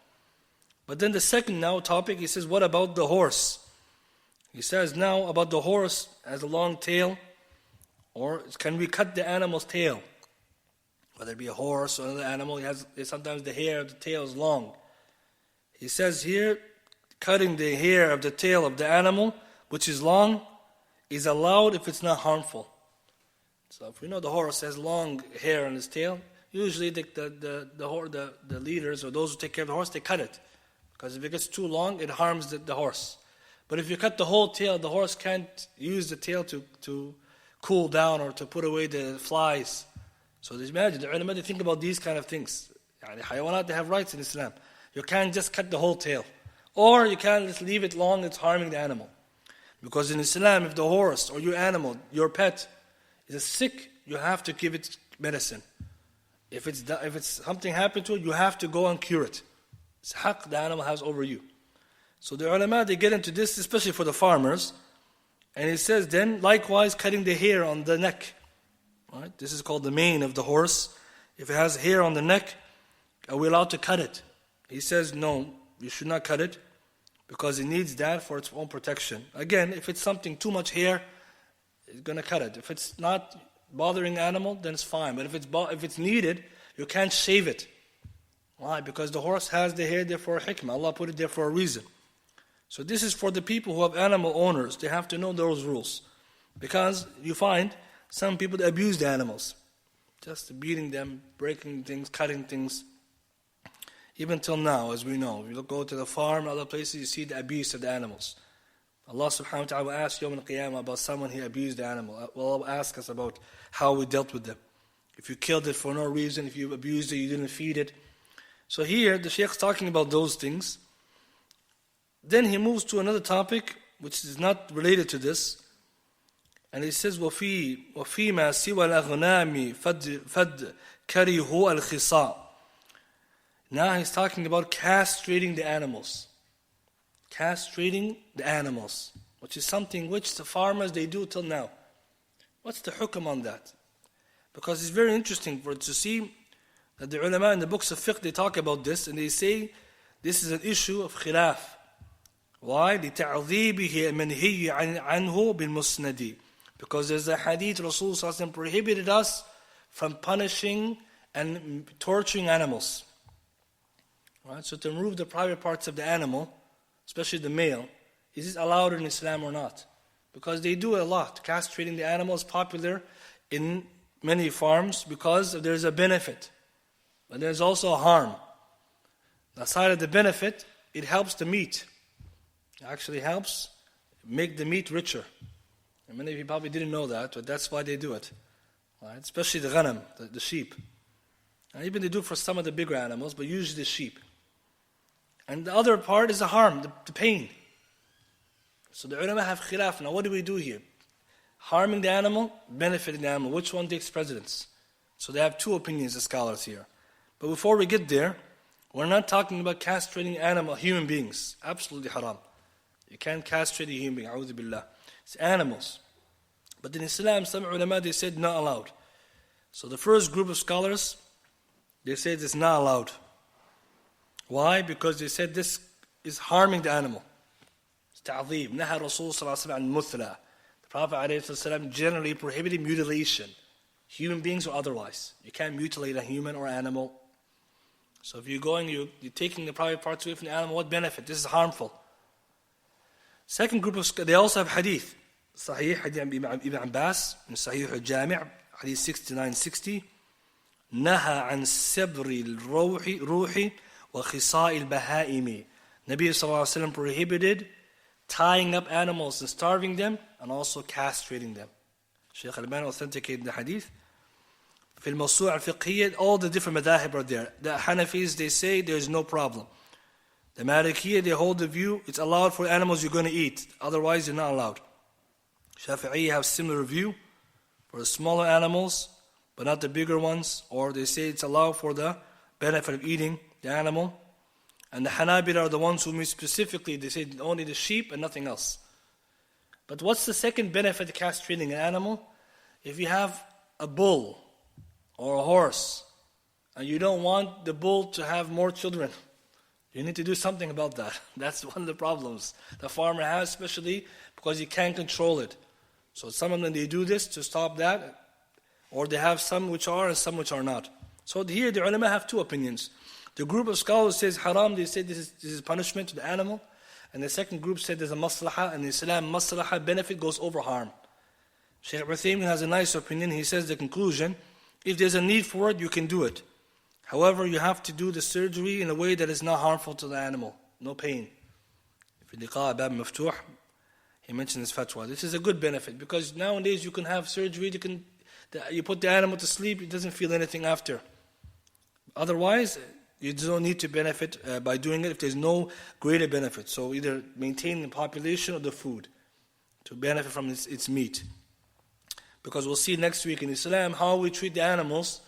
But then the second now topic, he says, what about the horse? He says now about the horse has a long tail, or can we cut the animal's tail? Whether it be a horse or another animal, sometimes the hair of the tail is long. He says here, cutting the hair of the tail of the animal, which is long, is allowed if it's not harmful. So if we know the horse has long hair on his tail, usually the leaders or those who take care of the horse, they cut it. Because if it gets too long, it harms the horse. But if you cut the whole tail, the horse can't use the tail to cool down or to put away the flies. So imagine, the ulama, they think about these kind of things. Hayawanat, they have rights in Islam. You can't just cut the whole tail. Or you can't just leave it long, it's harming the animal. Because in Islam, if the horse or your animal, your pet, is sick, you have to give it medicine. If it's something happened to it, you have to go and cure it. It's haqq the animal has over you. So the ulama, they get into this, especially for the farmers. And it says then, likewise, cutting the hair on the neck. Right? This is called the mane of the horse. If it has hair on the neck, are we allowed to cut it? He says, no, you should not cut it, because it needs that for its own protection. Again, if it's something too much hair, it's going to cut it. If it's not bothering the animal, then it's fine. But if it's needed, you can't shave it. Why? Because the horse has the hair there for a hikmah. Allah put it there for a reason. So this is for the people who have animal owners. They have to know those rules. Because you find some people that abuse the animals. Just beating them, breaking things, cutting things. Even till now, as we know, if you go to the farm, other places, you see the abuse of the animals. Allah subhanahu wa ta'ala will ask Yawm al-Qiyamah about someone who abused the animal. Allah will ask us about how we dealt with them. If you killed it for no reason, if you abused it, you didn't feed it. So here, the Shaykh is talking about those things. Then he moves to another topic, which is not related to this. And he says, وَفِي مَا سِوَى الْأَغْنَامِ فَدْ كَرِهُ الْخِصَاءِ. Now he's talking about castrating the animals. Castrating the animals, which is something which the farmers, they do till now. What's the hukm on that? Because it's very interesting to see that the ulama in the books of fiqh, they talk about this, and they say this is an issue of khilaf. Why? لِتَعْذِيبِهِ مَنْهِيِّ عَنْهُ بِالْمُسْنَدِ. Because there's a hadith, Rasul sallallahu alaihi wasallam prohibited us from punishing and torturing animals. Right? So to remove the private parts of the animal, especially the male, is this allowed in Islam or not? Because they do a lot. Castrating the animal is popular in many farms because there's a benefit. But there's also a harm. Aside of the benefit, it helps the meat. It actually helps make the meat richer. And many of you probably didn't know that, but that's why they do it. Right? Especially the ghanam, the sheep. And even they do it for some of the bigger animals, but usually the sheep. And the other part is the harm, the pain. So the ulama have khilaf. Now what do we do here? Harming the animal, benefiting the animal. Which one takes precedence? So they have two opinions, the scholars here. But before we get there, we're not talking about castrating human beings. Absolutely haram. You can't castrate a human being, a'udhu billah. It's animals. But in Islam, some ulama, they said not allowed. So the first group of scholars, they said it's not allowed. Why? Because they said this is harming the animal. It's ta'zeeb. Naha Rasul sallallahu alaihi wasallam an muthla. The Prophet ﷺ generally prohibited mutilation. human beings or otherwise. You can't mutilate a human or animal. So if you're going, you're taking the private parts away from the animal, what benefit? This is harmful. Second group of they also have hadith. Sahih, hadith Ibn Abbas, in Sahih al-Jami', hadith 6960. نهى عن سبر الروح وخصاء البهائم. Nabi sallallahu alayhi wa sallam prohibited tying up animals and starving them, and also castrating them. Shaykh Al-Albani authenticated the hadith. في الموسوعة الفقهية, all the different madhahib are there. The Hanafis, they say there's no problem. The Malikiyya, they hold the view, it's allowed for animals you're going to eat. Otherwise, you're not allowed. Shafi'i have similar view for the smaller animals, but not the bigger ones. Or they say it's allowed for the benefit of eating the animal. And the Hanabila are the ones who mean specifically, they say only the sheep and nothing else. But what's the second benefit of castrating an animal? If you have a bull or a horse, and you don't want the bull to have more children, you need to do something about that. That's one of the problems the farmer has, especially because he can't control it. So some of them, they do this to stop that, or they have some which are and some which are not. So here the ulama have two opinions. The group of scholars says haram, they say this is punishment to the animal. And the second group said there's a maslahah, and in Islam, maslahah, benefit goes over harm. Shaykh Uthaymin has a nice opinion. He says the conclusion, if there's a need for it, you can do it. However, you have to do the surgery in a way that is not harmful to the animal. No pain. If liqa bab maftuh, he mentioned this fatwa. This is a good benefit, because nowadays you can have surgery, you put the animal to sleep, it doesn't feel anything after. Otherwise, you don't need to benefit by doing it if there's no greater benefit. So either maintain the population or the food to benefit from its meat. Because we'll see next week in Islam how we treat the animals.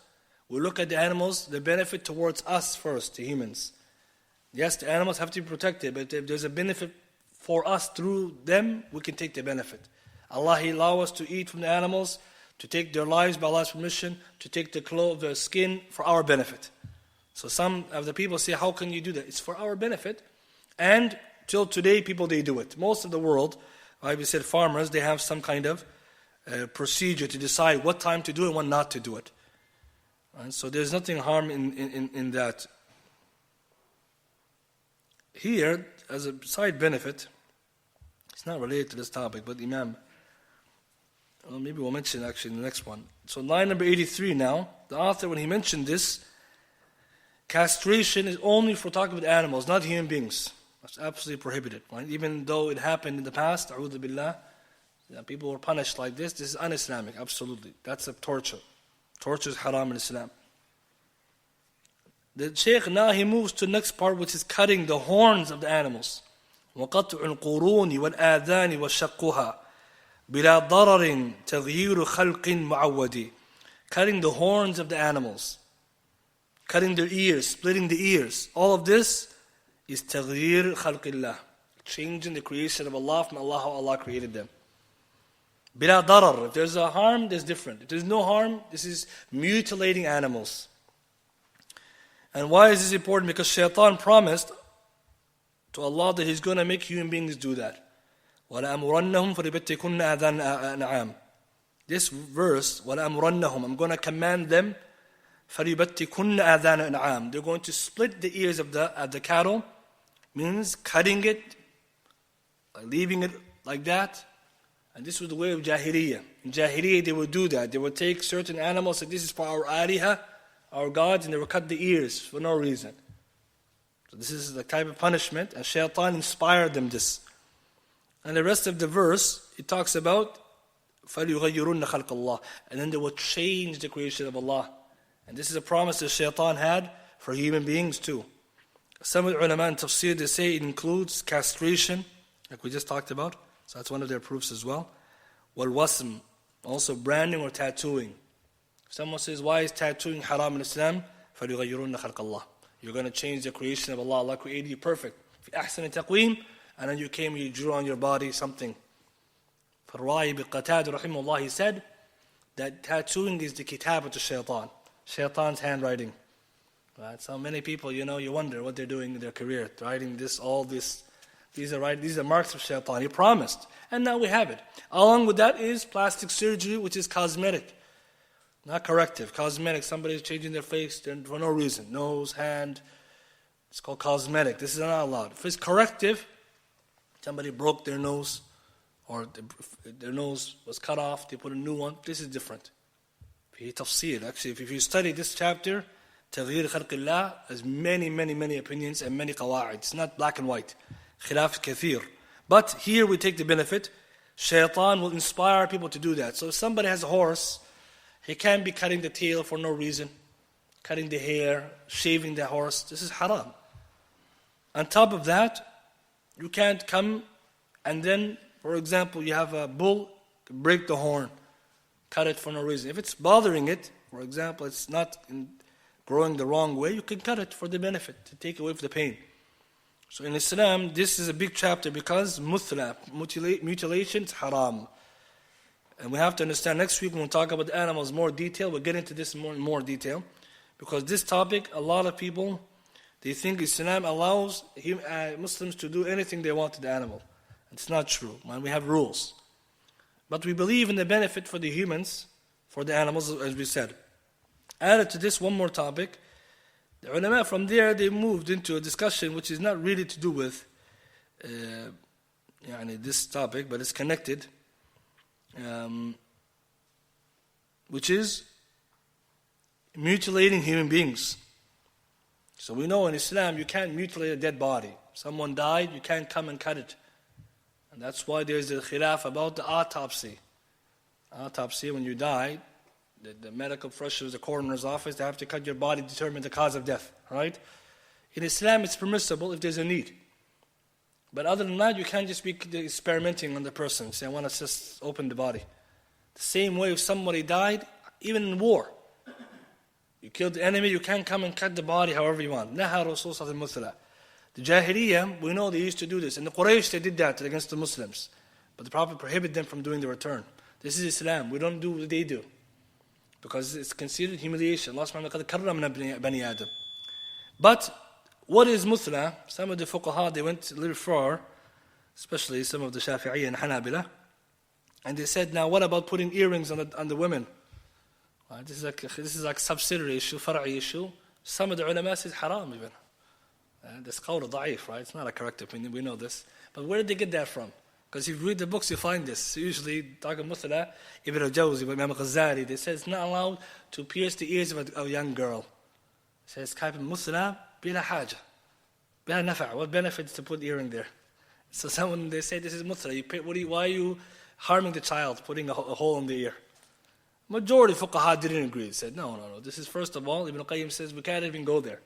We look at the animals, the benefit towards us first, the humans. Yes, the animals have to be protected, but if there's a benefit for us through them, we can take the benefit. Allah, He allows us to eat from the animals, to take their lives by Allah's permission, to take the skin for our benefit. So some of the people say, how can you do that? It's for our benefit. And till today, people, they do it. Most of the world, like we said, farmers, they have some kind of procedure to decide what time to do it and when not to do it. Right? So there's nothing harm in that. Here, as a side benefit, it's not related to this topic, but Imam, maybe we'll mention actually in the next one. So line number 83 now, the author, when he mentioned this, castration is only for talking with animals, not human beings. That's absolutely prohibited. Right? Even though it happened in the past, a'udhu billah, people were punished like this. This is un-Islamic, absolutely. That's a torture. Torture is haram in Islam. The Shaykh now he moves to the next part, which is cutting the horns of the animals. وَقَطْعُ الْقُرُونِ وَالْآذَانِ وَشَقُّهَا بِلَا ضَرَرٍ تَغْيِيرُ خَلْقٍ مُعَوَّدٍ. Cutting the horns of the animals. Cutting their ears, splitting the ears. All of this is تغيير خلق الله. Changing the creation of Allah from Allah, how Allah created them. بِلَا ضَرَرٍ. If there's a harm, there's different. If there's no harm, this is mutilating animals. And why is this important? Because Shaitan promised to Allah that He's going to make human beings do that. وَلَأَمُرَنَّهُمْ فَلِبَتِّكُنَّ آذَانَ أَنْعَامٍ. This verse, وَلَأَمُرَنَّهُم, I'm going to command them, فَلِبَتِّكُنَّ آذَانَ أَنْعَامٍ. They're going to split the ears of the cattle, means cutting it, leaving it like that. And this was the way of Jahiliyyah. In Jahiliyyah, they would do that. They would take certain animals, like this is for our aliha, our gods, and they would cut the ears for no reason. So this is the type of punishment, and Shaitan inspired them this. And the rest of the verse, it talks about فَلْيُغَيِّرُنَّ خَلْقَ اللَّهِ, and then they will change the creation of Allah. And this is a promise that Shaitan had for human beings too. Some of the ulama in tafsir, they say it includes castration, like we just talked about. So that's one of their proofs as well. وَالْوَسْمِ, also branding or tattooing. Someone says, why is tattooing haram in Islam? فَلْيُغَيِّرُنَّ خَلْقَ اللَّهِ. You're going to change the creation of Allah. Allah created you perfect. فِي أَحْسَنِ تَقْوِيمٍ, and then you came and you drew on your body something. فَالرَّائِ بِقَتَادِ رَحِمَهُ اللَّهِ, he said that tattooing is the kitabat to Shaitan. Shaitan's handwriting. Right? So many people, you wonder what they're doing in their career. Writing this, all this. These are marks of Shaitan. He promised. And now we have it. Along with that is plastic surgery, which is cosmetic. Not corrective. Cosmetic, somebody's changing their face for no reason. Nose, hand. It's called cosmetic. This is not allowed. If it's corrective, somebody broke their nose, or their nose was cut off, they put a new one. This is different. Tafsir. Actually, if you study this chapter, تغيير خلق الله, has many opinions and many qawa'id. It's not black and white. Khilaf kathir. But here we take the benefit. Shaitan will inspire people to do that. So if somebody has a horse, he can't be cutting the tail for no reason, cutting the hair, shaving the horse. This is haram. On top of that, you can't come and then, for example, you have a bull, break the horn, cut it for no reason. If it's bothering it, for example, it's not growing the wrong way, you can cut it for the benefit, to take away from the pain. So in Islam, this is a big chapter because mutilation is haram. And we have to understand, next week when we talk about the animals in more detail, we'll get into this in more detail. Because this topic, a lot of people, they think Islam allows Muslims to do anything they want to the animal. It's not true. We have rules. But we believe in the benefit for the humans, for the animals, as we said. Added to this, one more topic. The ulama from there, they moved into a discussion which is not really to do with this topic, but it's connected. Which is mutilating human beings. So we know in Islam you can't mutilate a dead body. Someone died, you can't come and cut it. And that's why there's a khilaf about the autopsy. Autopsy, when you die, the medical professionals, the coroner's office, they have to cut your body to determine the cause of death. Right? In Islam it's permissible if there's a need. But other than that, you can't just be experimenting on the person. Say, I want to just open the body. The same way if somebody died, even in war. You killed the enemy, you can't come and cut the body however you want. Naha Rasul sallallahu alaihi wasallam. The Jahiliyyah, we know they used to do this. And the Quraysh, they did that against the Muslims. But the Prophet prohibited them from doing the return. This is Islam. We don't do what they do. Because it's considered humiliation. Allah subhanahu wa ta'ala karramna bani Adam. But what is muthla? Some of the fuqaha, they went a little far, especially some of the Shafi'iyya and Hanabila, and they said, now what about putting earrings on the women? This is like subsidiary issue, far'i issue. Some of the ulama says haram even. This qawl da'if, right? It's not a correct opinion, we know this. But where did they get that from? Because if you read the books, you find this. Usually, talking muthla, Ibn al-Jawzi, Imam al-Ghazali, they say it's not allowed to pierce the ears of a young girl. It says, type of muthla, bila haja. Bila nafa'. What benefits to put earring there? So someone, they say this is muthla. Why are you harming the child, putting a hole in the ear? Majority of fuqaha didn't agree. They said, no. This is, first of all, Ibn al-Qayyim says, we can't even go there.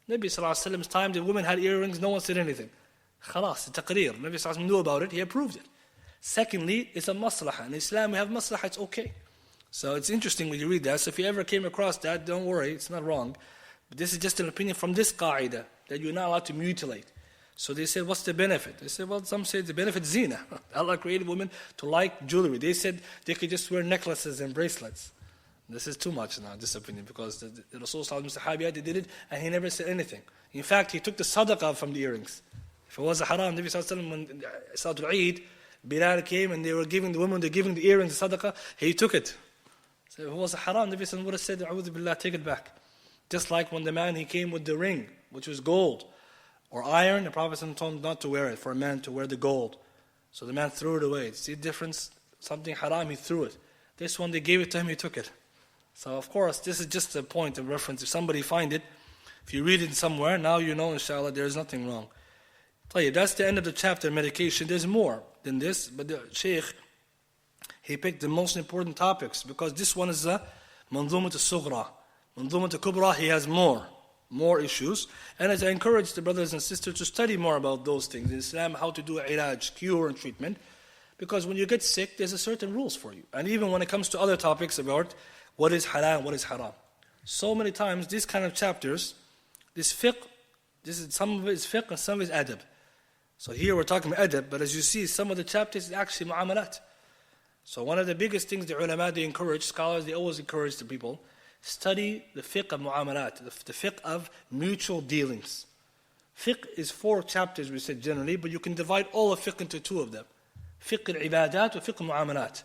Nabi sallallahu alayhi wa sallam's time, the women had earrings, no one said anything. Khalas, taqreer. Nabi sallallahu alayhi wa sallam knew about it, he approved it. Secondly, it's a maslahah. In Islam, we have maslahah, it's okay. So it's interesting when you read that. So if you ever came across that, don't worry, it's not wrong. But this is just an opinion from this qaida, that you're not allowed to mutilate. So they said, what's the benefit? They said, well, some say the benefit is zina. Allah created women to like jewelry. They said they could just wear necklaces and bracelets. This is too much now, this opinion, because the Rasul sallallahu alaihi wasallam, they did it, and he never said anything. In fact, he took the sadaqah from the earrings. If it was a haram, Nabi sallallahu alaihi wasallam, when Salatul Eid, Bilal came and they were giving the women, they're giving the earrings, the sadaqah, he took it. So if it was a haram, Nabi sallallahu alaihi wasallam would have said, A'udhu billah, take it back. Just like when the man, he came with the ring, which was gold, or iron, the Prophet told him not to wear it, for a man to wear the gold. So the man threw it away. See the difference? Something haram, he threw it. This one, they gave it to him, he took it. So of course, this is just a point of reference. If somebody find it, if you read it somewhere, now you know, inshallah, there is nothing wrong. That's the end of the chapter, medication. There's more than this, but the Shaykh, he picked the most important topics, because this one is a Manzumat al-Sughra. Manzumat al-Kubra, he has more issues. And as I encourage the brothers and sisters to study more about those things in Islam, how to do ilaj, cure and treatment, because when you get sick, there's a certain rules for you. And even when it comes to other topics about what is halal, what is haram. So many times, these kind of chapters, this fiqh, some of it is fiqh and some of it is adab. So here we're talking about adab, but as you see, some of the chapters is actually mu'amalat. So one of the biggest things the ulama, they encourage, scholars, they always encourage the people, study the fiqh of mu'amalat, the fiqh of mutual dealings. Fiqh is 4 chapters, we said generally, but you can divide all of fiqh into 2 of them. Fiqh al-ibadat and fiqh al-mu'amalat.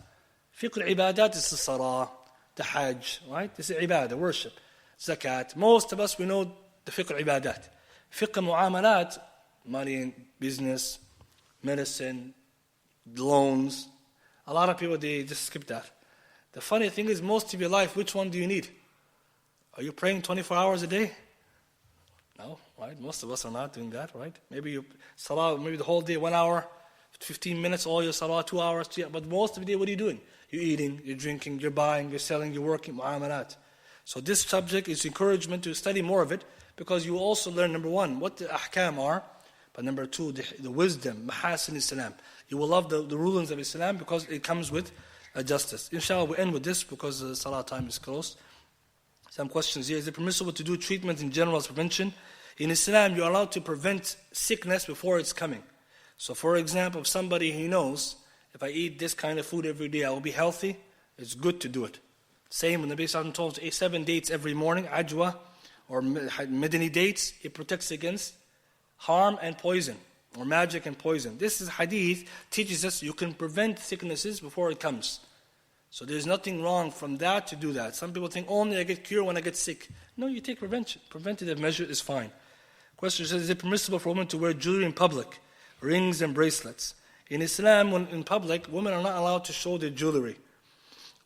Fiqh al-ibadat is the salah, the Hajj, right? This is ibadah, worship, zakat. Most of us, we know the fiqh al-ibadat. Fiqh mu'amalat, money and business, medicine, loans. A lot of people, they just skip that. The funny thing is, most of your life, which one do you need? Are you praying 24 hours a day? No, right? Most of us are not doing that, right? Maybe you salah, maybe the whole day, 1 hour, 15 minutes, all your salah, 2 hours, but most of the day, what are you doing? You're eating, you're drinking, you're buying, you're selling, you're working, mu'amalat. So this subject is encouragement to study more of it, because you also learn, number one, what the ahkam are, but number two, the wisdom, mahasin Islam. You will love the rulings of Islam because it comes with justice. Inshallah, we'll end with this because the salah time is close. Some questions here. Is it permissible to do treatment in general as prevention? In Islam, you're allowed to prevent sickness before it's coming. So for example, if somebody he knows, if I eat this kind of food every day, I will be healthy, it's good to do it. Same when the Nabi Sallallahu Alaihi Wasallam told us, 7 dates every morning, ajwa, or medini dates, it protects against harm and poison, or magic and poison. This is hadith, teaches us you can prevent sicknesses before it comes. So there's nothing wrong from that to do that. Some people think only I get cured when I get sick. No, you take prevention. Preventative measure is fine. Question says, is it permissible for women to wear jewelry in public, rings and bracelets? In Islam, when in public, women are not allowed to show their jewelry.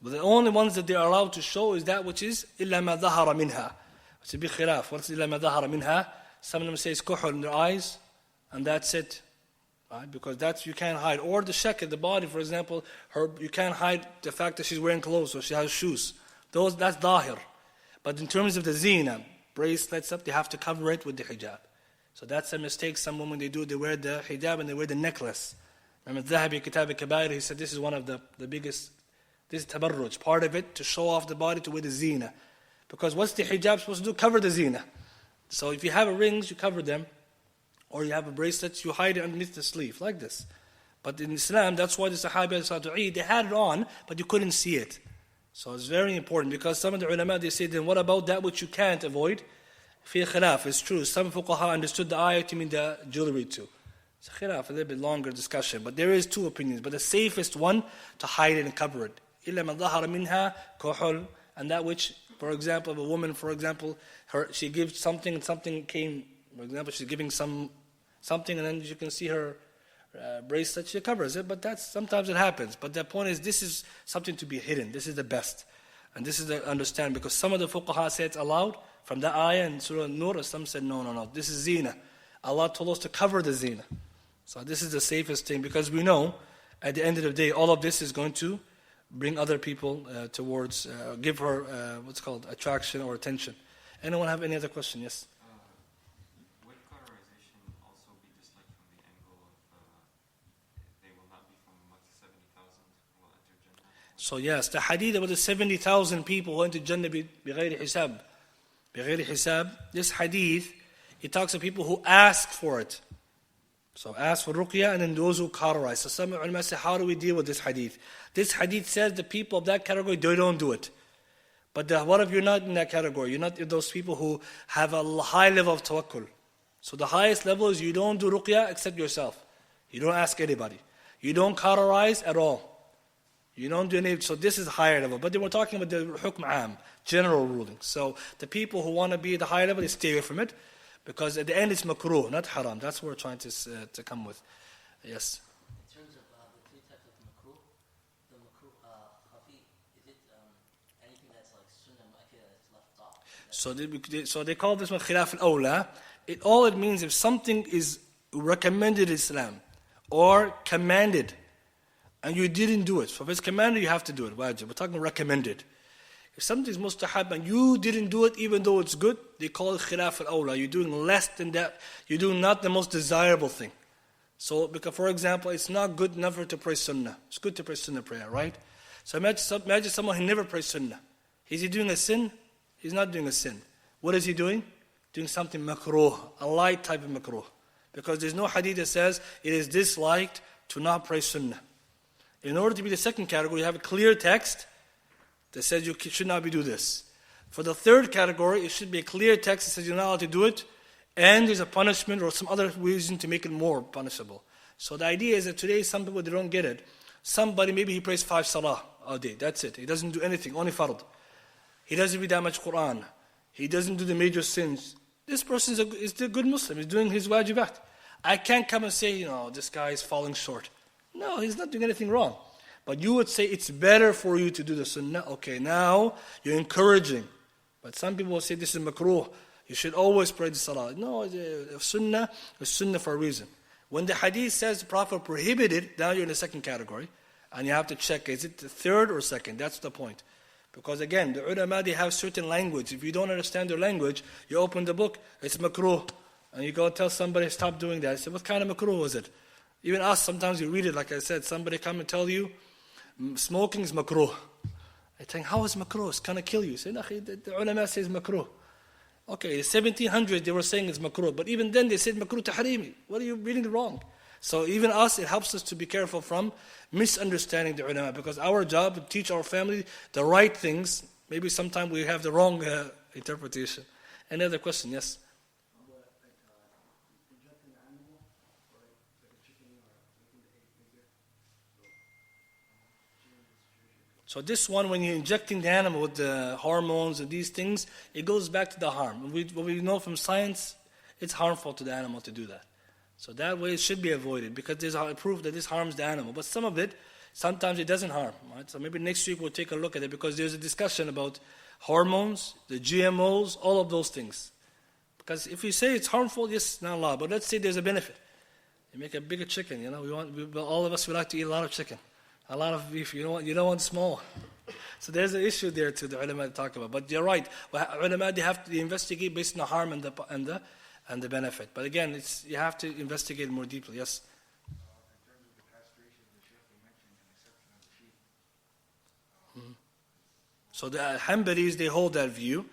But the only ones that they are allowed to show is that which is إِلَّا مَا ظَهَرَ مِنْهَا. It's a big khilaf. What's إِلَّا مَا ظَهَرَ مِنْهَا? Some of them say it's kuhul in their eyes, and that's it. Right? Because that's you can't hide. Or the shak at the body, for example, you can't hide the fact that she's wearing clothes or she has shoes. That's dahir. But in terms of the zina, bracelets up, they have to cover it with the hijab. So that's a mistake some women they do. They wear the hijab and they wear the necklace. Remember Dhahabi Kitab al-Kabair, he said this is one of the biggest, this is tabarruj, part of it, to show off the body, to wear the zina. Because what's the hijab supposed to do? Cover the zina. So if you have rings, you cover them. Or you have a bracelet, you hide it underneath the sleeve, like this. But in Islam, that's why the Sahabi, they had it on, but you couldn't see it. So it's very important, because some of the ulama, they say, then what about that which you can't avoid? Fi khilaf, it's true. Some fuqaha understood the ayah to mean the jewelry too. It's a khilaf, a little bit longer discussion. But there is two opinions. But the safest one, to hide it and cover it. إِلَّا مَنْ ظَهَرَ مِنْهَا كُحُلٌ. And that which, for example, if a woman, for example, she gives something and something came, for example, she's giving something and then you can see her bracelet, she covers it, but sometimes it happens. But the point is, this is something to be hidden. This is the best. And this is the understand, because some of the fuqaha said it's allowed from the ayah in Surah Nur, some said no, this is zina. Allah told us to cover the zina. So this is the safest thing, because we know at the end of the day, all of this is going to bring other people towards, give her what's called attraction or attention. Anyone have any other question? Yes? Would cauterization also be disliked from the angle of they will not be from amongst 70,000 who will enter Jannah? So yes, the hadith about the 70,000 people who enter Jannah بغير حساب. بغير حساب. This hadith, it talks of people who ask for it. So ask for ruqya and then those who cauterize. So some ulama say, how do we deal with this hadith? This hadith says the people of that category, they don't do it. But what if you're not in that category? You're not those people who have a high level of tawakkul. So the highest level is you don't do ruqya except yourself. You don't ask anybody. You don't cauterize at all. You don't do any, so this is higher level. But then we're talking about the hukm am, general ruling. So the people who want to be at the higher level, they stay away from it. Because at the end it's makruh, not haram. That's what we're trying to come with. Yes? In terms of the three types of makruh, the makruh khafi, is it anything that's like sunnah mu'akkada that's left off? So they call this one khilaf al-awla. All it means, if something is recommended in Islam or commanded and you didn't do it. So if it's commanded, you have to do it. Wajib. We're talking recommended. If something is mustahab and you didn't do it even though it's good, they call it khilaf al-awla. You're doing less than that. You're doing not the most desirable thing. So, because for example, it's not good never to pray sunnah. It's good to pray sunnah prayer, right? So imagine someone who never prays sunnah. Is he doing a sin? He's not doing a sin. What is he doing? Doing something makruh, a light type of makruh. Because there's no hadith that says it is disliked to not pray sunnah. In order to be the second category, you have a clear text that says you should not be do this. For the third category, it should be a clear text that says you're not allowed to do it, and there's a punishment or some other reason to make it more punishable. So the idea is that today some people, they don't get it. Somebody, maybe he prays 5 salah a day, that's it. He doesn't do anything, only fard. He doesn't read that much Quran. He doesn't do the major sins. This person is a good Muslim, he's doing his wajibat. I can't come and say, this guy is falling short. No, he's not doing anything wrong. But you would say it's better for you to do the sunnah. Okay, now you're encouraging. But some people will say this is makruh. You should always pray the salah. No, sunnah is sunnah for a reason. When the hadith says the Prophet prohibited, now you're in the second category. And you have to check, is it the third or second? That's the point. Because again, the ulama, they have certain language. If you don't understand their language, you open the book, it's makruh. And you go tell somebody, stop doing that. I say, what kind of makruh was it? Even us, sometimes you read it, like I said, somebody come and tell you, smoking is makruh. I think, how is makruh? It's going to kill you. You say, no, the ulama says makruh. Okay, 1700 they were saying it's makruh, but even then they said makruh tahrimi. What are you reading wrong? So even us, it helps us to be careful from misunderstanding the ulama, because our job to teach our family the right things. Maybe sometimes we have the wrong interpretation. Any other question? Yes? So this one, when you're injecting the animal with the hormones and these things, it goes back to the harm. What we know from science, it's harmful to the animal to do that. So that way it should be avoided, because there's proof that this harms the animal. But some of it, sometimes it doesn't harm. Right? So maybe next week we'll take a look at it, because there's a discussion about hormones, the GMOs, all of those things. Because if you say it's harmful, yes, not Allah. But let's say there's a benefit. You make a bigger chicken. All of us, we like to eat a lot of chicken. A lot of beef, you don't want small. So there's an issue there to the ulama to talk about. But you're right. Ulama, they have to investigate based on the harm and the benefit. But again, you have to investigate more deeply. Yes? In terms of the castration, the Sheikh mentioned an exception of the sheep. So the Hanbalis, they hold that view.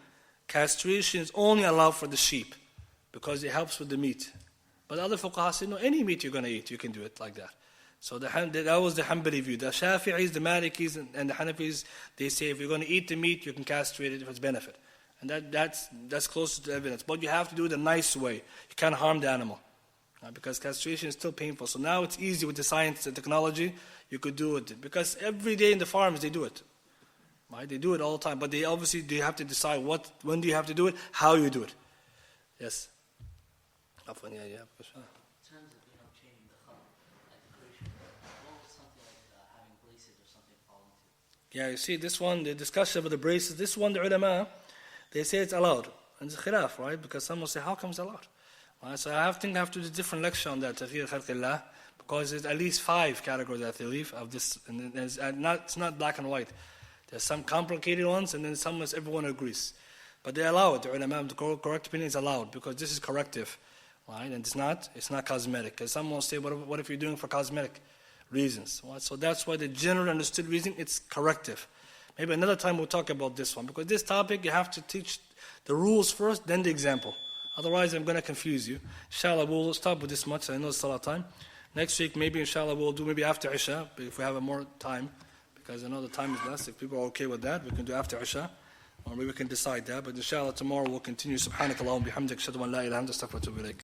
Castration is only allowed for the sheep, because it helps with the meat. But other fuqaha say, no, any meat you're going to eat, you can do it like that. So that was the Hanbali view. The Shafi'is, the Malikis, and the Hanafis, they say if you're going to eat the meat, you can castrate it if it's benefit. And that's closest to evidence. But you have to do it a nice way. You can't harm the animal. Because castration is still painful. So now it's easy with the science and technology, you could do it. Because every day in the farms, they do it. Right? They do it all the time. But they have to decide when do you have to do it, how you do it. Yes? In terms of, changing the thumb, like the creation, what was something like having braces or something fall into? Yeah, you see, this one, the discussion about the braces, this one, the ulama, they say it's allowed. And it's khilaf, right? Because some will say, how come it's allowed? Right? So I think I have to do a different lecture on that, Tafir Khalqillah, because there's at least 5 categories, I believe, of this. And it's not black and white. There's some complicated ones, and then some as everyone agrees. But they allow it, the ulama, the correct opinion is allowed, because this is corrective. Right? And it's not cosmetic. Because some will say, what if you're doing it for cosmetic reasons? Right? So that's why the general understood reason, it's corrective. Maybe another time we'll talk about this one. Because this topic, you have to teach the rules first, then the example. Otherwise, I'm going to confuse you. Inshallah, we'll stop with this much. I know it's Salah time. Next week, maybe inshallah, we'll do maybe after Isha, if we have more time. Because I know the time is less. If people are okay with that, we can do after Isha. Or maybe we can decide that. But inshallah, tomorrow we'll continue. Subhanakallahumma bihamdik. Ashhadu an la ilaha illa anta astaghfiruka wa atubu ilaik.